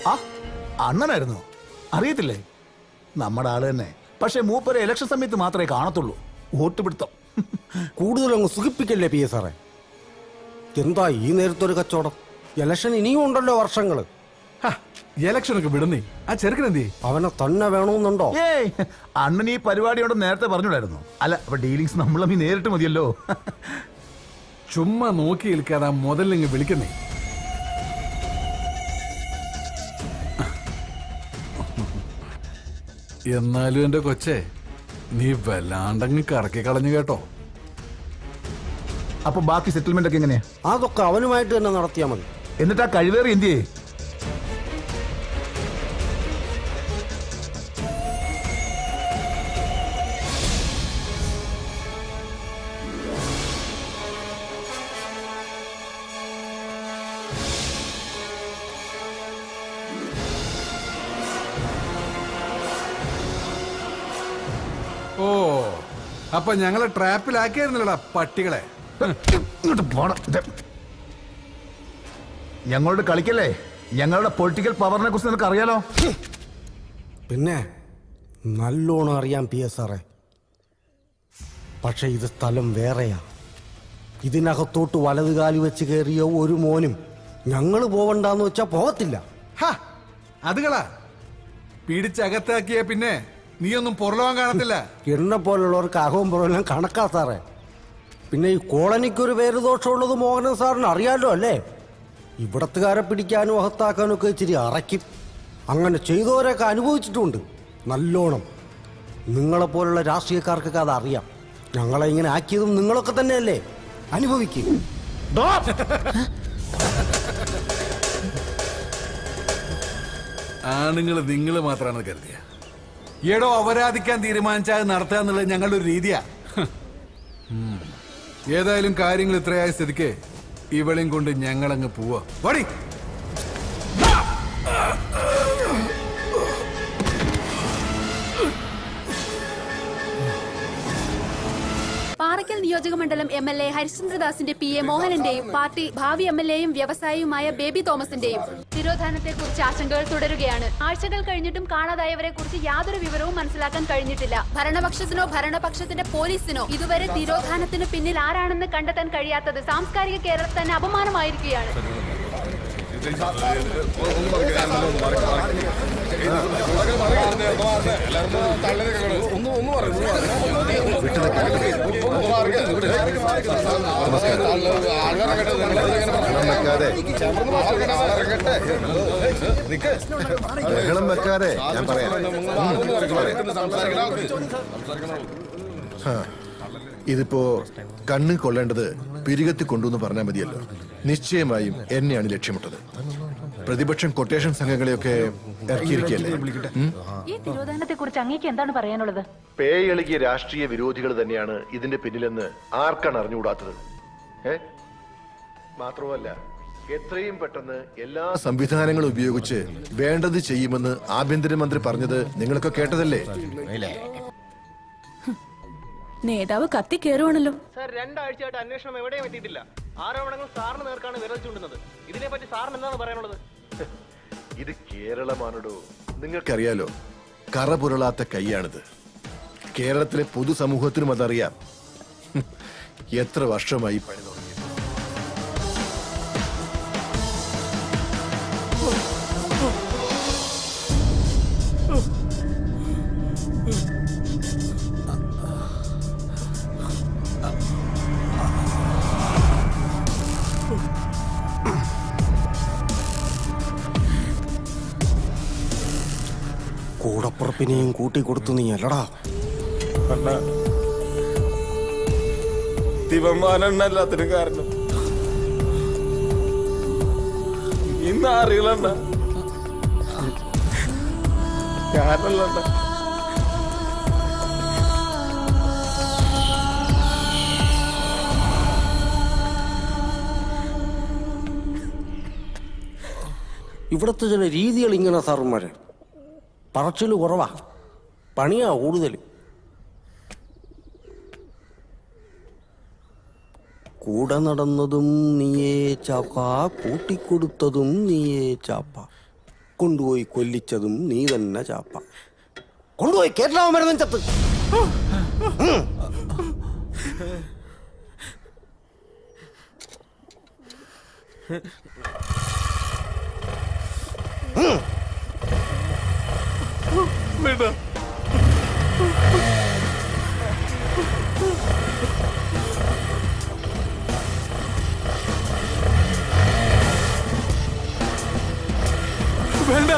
ആ അണ്ണനായിരുന്നു, അറിയത്തില്ലേ? നമ്മുടെ ആള് തന്നെ. പക്ഷെ മൂപ്പരെ ഇലക്ഷൻ സമയത്ത് മാത്രമേ കാണത്തുള്ളൂ. വോട്ട് പിടുത്തം കൂടുതലങ്ങ് സുഖിപ്പിക്കല്ലേ പി എ സാറേ. എന്താ ഈ നേരത്തൊരു കച്ചവടം? ഇലക്ഷൻ ഇനിയും ഉണ്ടല്ലോ വർഷങ്ങള്. ഇലക്ഷനൊക്കെ വിടുന്നേ. ആ ചെറുക്കനെന്തേ? അവനെ തന്നെ വേണമെന്നുണ്ടോ? ഏയ്, അണ്ണൻ ഈ പരിപാടിയോട് നേരത്തെ പറഞ്ഞിടായിരുന്നു. അല്ല, അപ്പൊ ഡീലിങ്സ് നമ്മളീ നേരിട്ട് മതിയല്ലോ. ചുമ്മാ നോക്കി നിൽക്കാതെ മുതലിങ്ങ് വിളിക്കുന്നേ. എന്നാലും എന്റെ കൊച്ചേ, നീ വല്ലാണ്ടങ്ങ് കറക്കി കളഞ്ഞു കേട്ടോ. അപ്പൊ ബാക്കി സെറ്റിൽമെന്റ് ഒക്കെ എങ്ങനെയാ? അതൊക്കെ അവനുമായിട്ട് തന്നെ നടത്തിയാൽ മതി. എന്നിട്ട് ആ കഴിവേറി എന്തിയേ? ഓ, അപ്പൊ ഞങ്ങളെ ട്രാപ്പിലാക്കിയായിരുന്നല്ലോടാ പട്ടികളെ. ഇങ്ങോട്ട് പോണം. ഞങ്ങളോട് കളിക്കല്ലേ? ഞങ്ങളുടെ പൊളിറ്റിക്കൽ പവറിനെ കുറിച്ച് നിനക്ക് അറിയാലോ. പിന്നെ നല്ലോണം അറിയാം പി എസ് സാറേ. പക്ഷെ ഇത് സ്ഥലം വേറെയാ. ഇതിനകത്തോട്ട് വലതുകാലി വെച്ച് കയറിയ ഒരു മോനും ഞങ്ങൾ പോവണ്ടെന്ന് വെച്ചാ പോകത്തില്ല. അതുകളാ പിടിച്ചകത്താക്കിയ പിന്നെ നീയൊന്നും പുറലോകം കാണത്തില്ല. എന്നെ പോലുള്ളവർക്ക് അകവും പുറമെല്ലാം കണക്കാ സാറേ. പിന്നെ ഈ കോളനിക്കൊരു പേര് ദോഷമുള്ളത് മോഹനൻ സാറിന് അറിയാലോ അല്ലേ? ഇവിടത്തുകാരെ പിടിക്കാനും അകത്താക്കാനും ഒക്കെ ഇച്ചിരി അറയ്ക്കും. അങ്ങനെ ചെയ്തവരൊക്കെ അനുഭവിച്ചിട്ടുണ്ട് നല്ലോണം. നിങ്ങളെപ്പോലുള്ള രാഷ്ട്രീയക്കാർക്കൊക്കെ അതറിയാം. ഞങ്ങളെ ഇങ്ങനെ ആക്കിയതും നിങ്ങളൊക്കെ തന്നെയല്ലേ? അനുഭവിക്കും. ആണുങ്ങൾ നിങ്ങൾ മാത്രമാണ് കരുതിയ. എടോ, അപരാധിക്കാൻ തീരുമാനിച്ചാൽ നടത്തുക എന്നുള്ളത് ഞങ്ങളുടെ ഒരു രീതിയാ. ഏതായാലും കാര്യങ്ങൾ ഇത്രയായ സ്ഥിതിക്ക് ഇവളെയും കൊണ്ട് ഞങ്ങളങ്ങ് പോവാ. വടി. നിയോജക മണ്ഡലം MLA ഹരിശ്ചന്ദ്രദാസിന്റെ PA മോഹനന്റെയും പാർട്ടി ഭാവി MLAയും വ്യവസായിയുമായ ബേബി തോമസിന്റെയും തിരോധാനത്തെക്കുറിച്ച് ആശങ്കകൾ തുടരുകയാണ്. ആഴ്ചകൾ കഴിഞ്ഞിട്ടും കാണാതായവരെ കുറിച്ച് യാതൊരു വിവരവും മനസ്സിലാക്കാൻ കഴിഞ്ഞിട്ടില്ല. ഭരണപക്ഷത്തിനോ ഭരണപക്ഷത്തിന്റെ പോലീസിനോ ഇതുവരെ തിരോധാനത്തിന് പിന്നിൽ ആരാണെന്ന് കണ്ടെത്താൻ കഴിയാത്തത് സാംസ്കാരിക കേരളത്തിൽ തന്നെ അപമാനമായിരിക്കുകയാണ്. ബഹളം വെക്കാതെ ഞാൻ പറയാം. ഇതിപ്പോ കണ്ണ് കൊള്ളേണ്ടത് പിരികത്തി കൊണ്ടുവന്ന് പറഞ്ഞാൽ മതിയല്ലോ. നിശ്ചയമായും എന്നെയാണ് ലക്ഷ്യമിട്ടത്. പ്രതിപക്ഷം കൊട്ടേഷൻ സംഘങ്ങളെയൊക്കെ ഇറക്കിയിരിക്കല്ലേ. ഈ തിരോധാനത്തെ കുറിച്ച് അങ്ങേക്ക് എന്താണ് പറയാനുള്ളത്? പേയെളികിയ രാഷ്ട്രീയ വിരോധികൾ തന്നെയാണ് ഇതിന്റെ പിന്നിലെന്ന് ആർക്കാണ് അറിഞ്ഞുകൂടാത്തത്? മാത്രമല്ല എത്രയും പെട്ടെന്ന് എല്ലാ സംവിധാനങ്ങളും ഉപയോഗിച്ച് വേണ്ടത് ചെയ്യുമെന്ന് ആഭ്യന്തരമന്ത്രി പറഞ്ഞത് നിങ്ങളൊക്കെ കേട്ടതല്ലേ? നേതാവ് കത്തി കയറുവാണല്ലോ. സാർ, 2 ആഴ്ചയായിട്ട് അന്വേഷണം എവിടെയും എത്തിയിട്ടില്ല. ആരോപണങ്ങൾ സാറിന് നേർക്കാണ് വിരൽ ചൂണ്ടുന്നത്. ഇതിനെപ്പറ്റി സാറിന് എന്താണ് പറയാനുള്ളത്? ഇത് കേരളമാണോ? നിങ്ങൾക്കറിയാലോ, കറ പുരളാത്ത കൈയാണിത്. കേരളത്തിലെ പൊതുസമൂഹത്തിനും അതറിയാം. എത്ര വർഷമായി പണി തുടങ്ങി. കൂടപ്പുറപ്പിനെയും കൂട്ടിക്കൊടുത്തു നീ അല്ലടാ. ദിവമാനല്ലാത്തിനും കാരണം ഇന്ന് അറിയില്ലണ്ട. ഞാനല്ലണ്ട. ഇവിടുത്തെ ചില രീതികൾ ഇങ്ങനെ സാറുമാരെ. പറച്ചില് കുറവാ, പണിയാ കൂടുതൽ. കൂടെ നടന്നതും നീയേ ചാപ്പ, കൂട്ടിക്കൊടുത്തതും നീയേ ചാപ്പ, കൊണ്ടുപോയി കൊല്ലിച്ചതും നീ തന്നെ ചാപ്പ, കൊണ്ടുപോയി കേരള മരുന്നും ചത്ത്. വേണ്ട. വേണ്ട.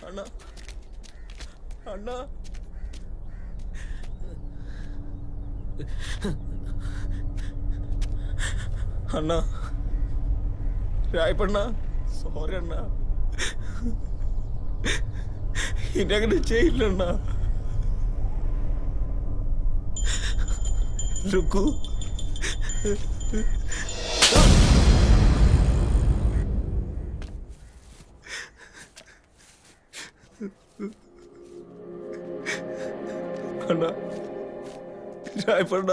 അണ്ണാ, അണ്ണാ, അണ്ണാ, രായപ്പണ്ണ, സോറി അണ്ണാ, ഇനി അങ്ങനെ ചെയ്യില്ലണ്ണ. രുക്കു, അണ്ണാ, രായപ്പണ്ണ,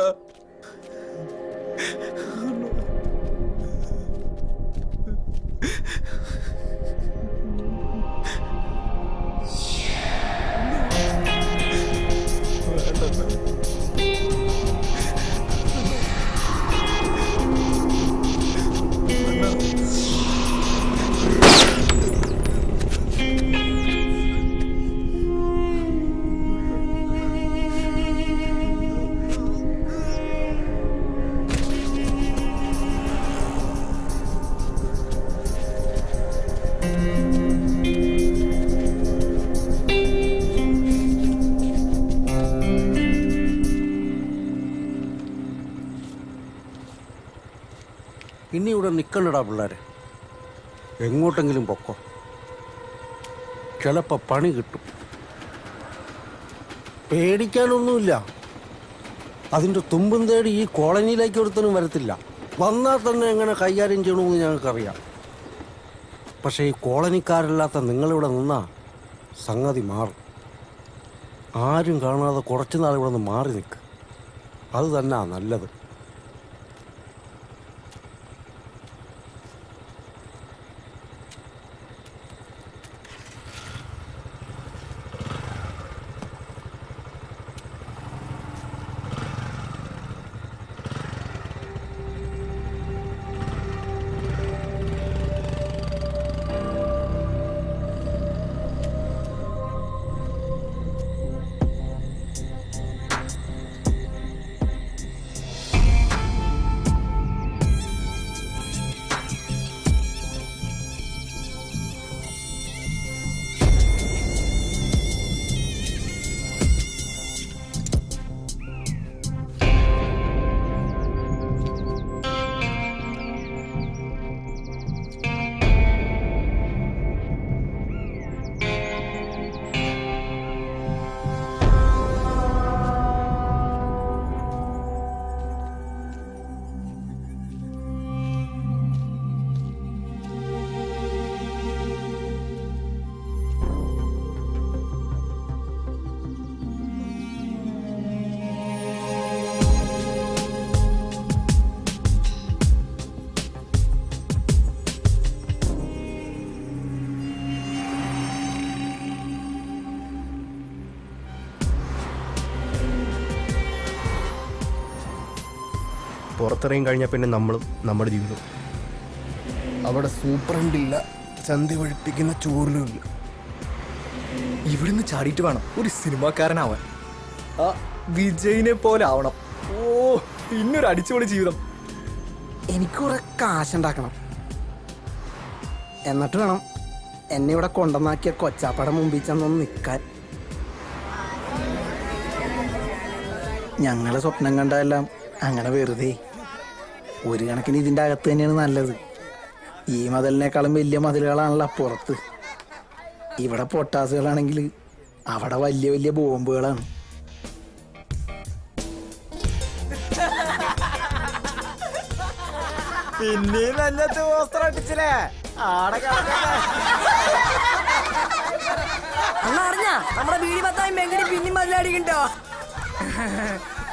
ഇനി ഇവിടെ നിൽക്കണ്ടടാ പിള്ളേരെ, എങ്ങോട്ടെങ്കിലും പൊക്കോ. ചിലപ്പോൾ പണി കിട്ടും. പേടിക്കാനൊന്നുമില്ല. അതിൻ്റെ തുമ്പും തേടി ഈ കോളനിയിലേക്ക് ഒരുത്തനും വരത്തില്ല. വന്നാൽ തന്നെ എങ്ങനെ കൈകാര്യം ചെയ്യണമെന്ന് ഞങ്ങൾക്കറിയാം. പക്ഷേ ഈ കോളനിക്കാരല്ലാത്ത നിങ്ങളിവിടെ നിന്നാ സംഗതി മാറും. ആരും കാണാതെ കുറച്ച് നാൾ ഇവിടെ നിന്ന് മാറി നിൽക്കുക. അത് തന്നെയാ നല്ലത്. പുറത്തിറങ്ങി കഴിഞ്ഞാൽ പിന്നെ നമ്മളും നമ്മുടെ ജീവിതം. അവിടെ സൂപ്രണ്ടില്ല, ചന്തി ഒഴിപ്പിക്കുന്ന ചോറിലുമില്ല. ഇവിടുന്ന് ചാടിയിട്ട് വേണം ഒരു സിനിമാക്കാരനാവാൻ. ആ വിജയിനെ പോലെ ആവണം. ഓ, പിന്നൊരു അടിച്ചുപൊളി ജീവിതം. എനിക്ക് കുറെ കാശുണ്ടാക്കണം. എന്നിട്ട് വേണം എന്നെ ഇവിടെ കൊണ്ടുവന്നാക്കിയ കൊച്ചാപ്പയുടെ മുമ്പിൽ ചെന്നൊന്ന് നിൽക്കാൻ. ഞങ്ങളെ സ്വപ്നം കണ്ടതെല്ലാം അങ്ങനെ വെറുതെ. ഒരു കണക്കിന് ഇതിൻ്റെ അകത്ത് തന്നെയാണ് നല്ലത്. ഈ മതിലിനേക്കാളും വലിയ മതിലുകളാണല്ലോ അപ്പുറത്ത്. ഇവിടെ പൊട്ടാസുകളാണെങ്കിൽ അവിടെ വലിയ വലിയ ബോംബുകളാണ്. പിന്നെയും നെഞ്ഞത്ത് വസ്ത്രം അടിച്ചില്ലേ? അറിഞ്ഞ നമ്മുടെ ബീഡി പത്തായി മെങ്കടി പിന്നെയും മതിലടിക്കണ്ടോ?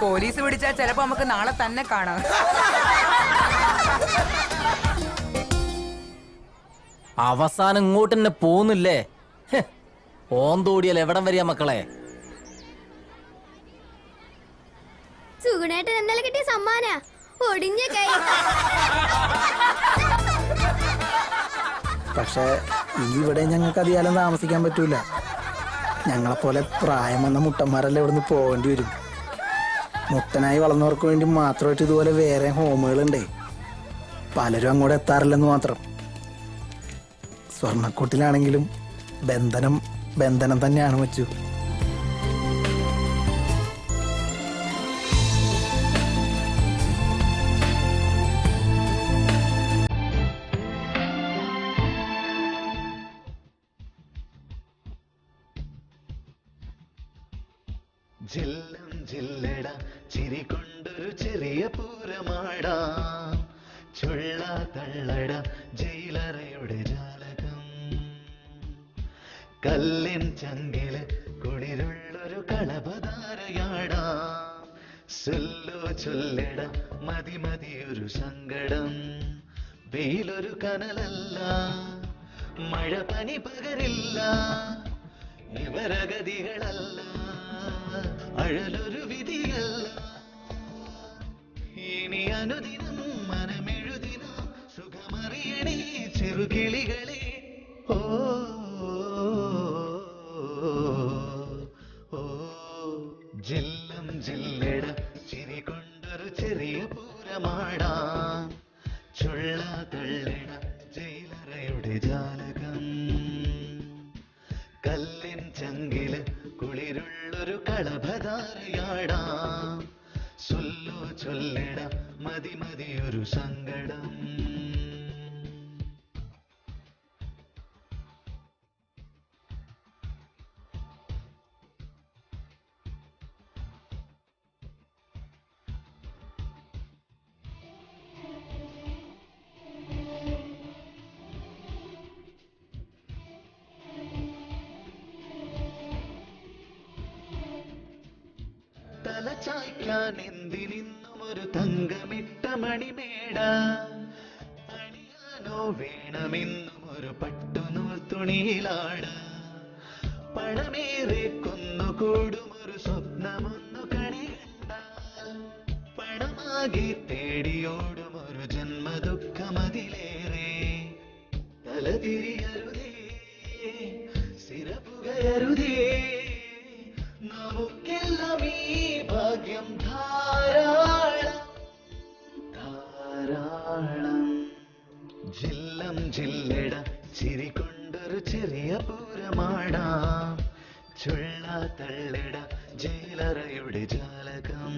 പോലീസ് പിടിച്ചാൽ ചിലപ്പോ നമുക്ക് നാളെ തന്നെ കാണാം. അവസാനം ഇങ്ങോട്ട് തന്നെ പോന്നില്ലേ? ഓന്തോടിയാൽ എവിടം വരിക മക്കളെ? സുഗുണേട്ടൻ ഇന്നലെ കിട്ടിയ സമ്മാന ഒടിഞ്ഞ കൈ. പക്ഷേ ഇവിടെ ഞങ്ങൾക്ക് അധികാലം താമസിക്കാൻ പറ്റൂല. ഞങ്ങളെപ്പോലെ പ്രായം വന്ന മുട്ടന്മാരെല്ലാം ഇവിടുന്ന് പോകേണ്ടി വരും. മുട്ടനായി വളർന്നവർക്ക് വേണ്ടി മാത്രമായിട്ട് ഇതുപോലെ വേറെ ഹോമുകളുണ്ടേ. പലരും അങ്ങോട്ട് എത്താറില്ലെന്ന് മാത്രം. സ്വർണ്ണക്കൂട്ടിലാണെങ്കിലും ബന്ധനം തന്നെയാണ് വെച്ചു. ജില്ലം ജില്ലട ചിരി കൊണ്ടൊരു ചെറിയ പൂരമാടാം. ചുള്ള തള്ളട ജയിലറയുടെ ജാലകം. കല്ലിൻ ചങ്കില് കുളിരുള്ളൊരു കളപധാരയാടാം. സുല്ലോ ചൊല്ലട മതി മതിയൊരു സങ്കടം. വെയിലൊരു കനലല്ല, മഴ പനി പകരില്ല. ഇവരഗതികളല്ല, അഴലൊരു വിധിയല്ല. ഇനി അനുദിനം മനമെഴുതിനും സുഖമറിയണേ ചെറുകിളികളെ. ഓ ജില്ലം ജില്ലട ചിരി കൊണ്ടൊരു ചെറിയ പൂരമാടാം. ചുള്ള തള്ളട ജയിലറയുടെ ജാലകം. കല്ലിൻ ചങ്കില് കുളിരുള്ളൊരു കളഭധാരയാടാം. ചൊല്ലോ ചൊല്ലട മതി മതിയൊരു സങ്കടം. ചായ്ക്കാൻ എന്തിനിന്നും ഒരു തങ്കമിട്ട മണിമേട അണിയാനോ വേണമെന്നും ഒരു പട്ടുനൂൽ തുണിയിലാട പണമേറെ കൊന്നുകൂടും ഒരു സ്വപ്നമൊന്നു കണികണ്ട പണമാകെ തേടിയോടും ഒരു ജന്മദുഃഖമതിലേറെ തലതിരിയരുതേ സിരപുകയരുതേ നമുക്കെല്ലാം ഈ ഭാഗ്യം ധാരാളം ധാരാളം ജില്ലം ജില്ലട ചിരി കൊണ്ടൊരു ചെറിയ പൂരമാടാം ചുള്ള തള്ളിട ജയിലറയുടെ ജാലകം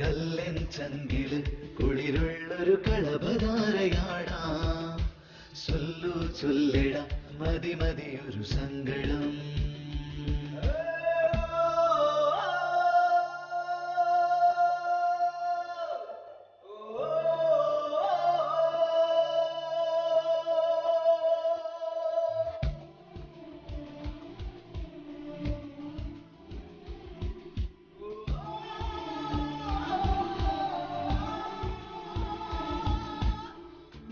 കല്ലൻ ചങ്കില് കുളിരുള്ളൊരു കളഭധാരയാടാം ചൊല്ലു ചൊല്ലിട മതി മതിയൊരു സങ്കടം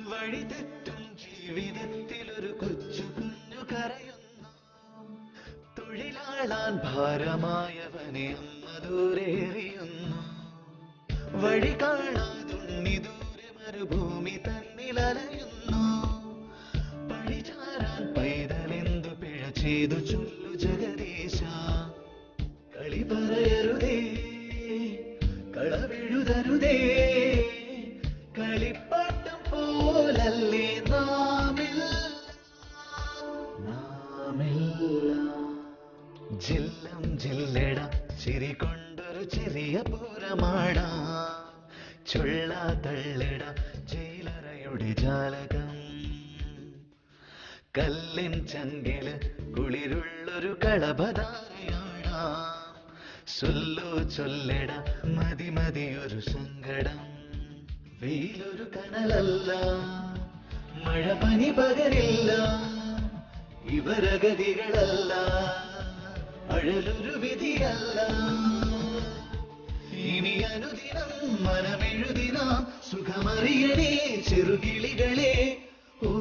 വഴിതെറ്റും ജീവിതത്തിലൊരു കൊച്ചു കുഞ്ഞു കരയുന്നു തൊഴിലാളാൻ ഭാരമായവനെ അമ്മ ദൂരേറിയുന്നു വഴി കാണാതുണ്ണി ദൂരെ മരുഭൂമി തന്നിലലയുന്നു പഴിചാരാൻ പൈതലെന്തു പിഴ ചെയ്തു ചൊല്ലു ജഗദീശ കളി പറയരുതേ കളവെഴുതരുതേ കളിപ്പാട്ടം പോലല്ലേ നാമില്ല ജില്ലം ജില്ലട ചിരി കൊണ്ടൊരു ചെറിയ പൂരമാടാ ചുള്ള തള്ളിട ജയിലറയുടെ ജാലകം കല്ലിൻ ചങ്കില് കുളിരുള്ളൊരു കളഭധാരയാടാ ചൊല്ലു ചൊല്ലിട മതി മതിയൊരു സങ്കടം വെയിലൊരു കനലല്ല മഴ പനി പകരില്ല ഇവരഗതികളല്ല അഴലൊരു വിധിയല്ല ഇനി അനുദിനം മനമെഴുതിനാം സുഖമറിയണേ ചെറുകിളികളെ ഓ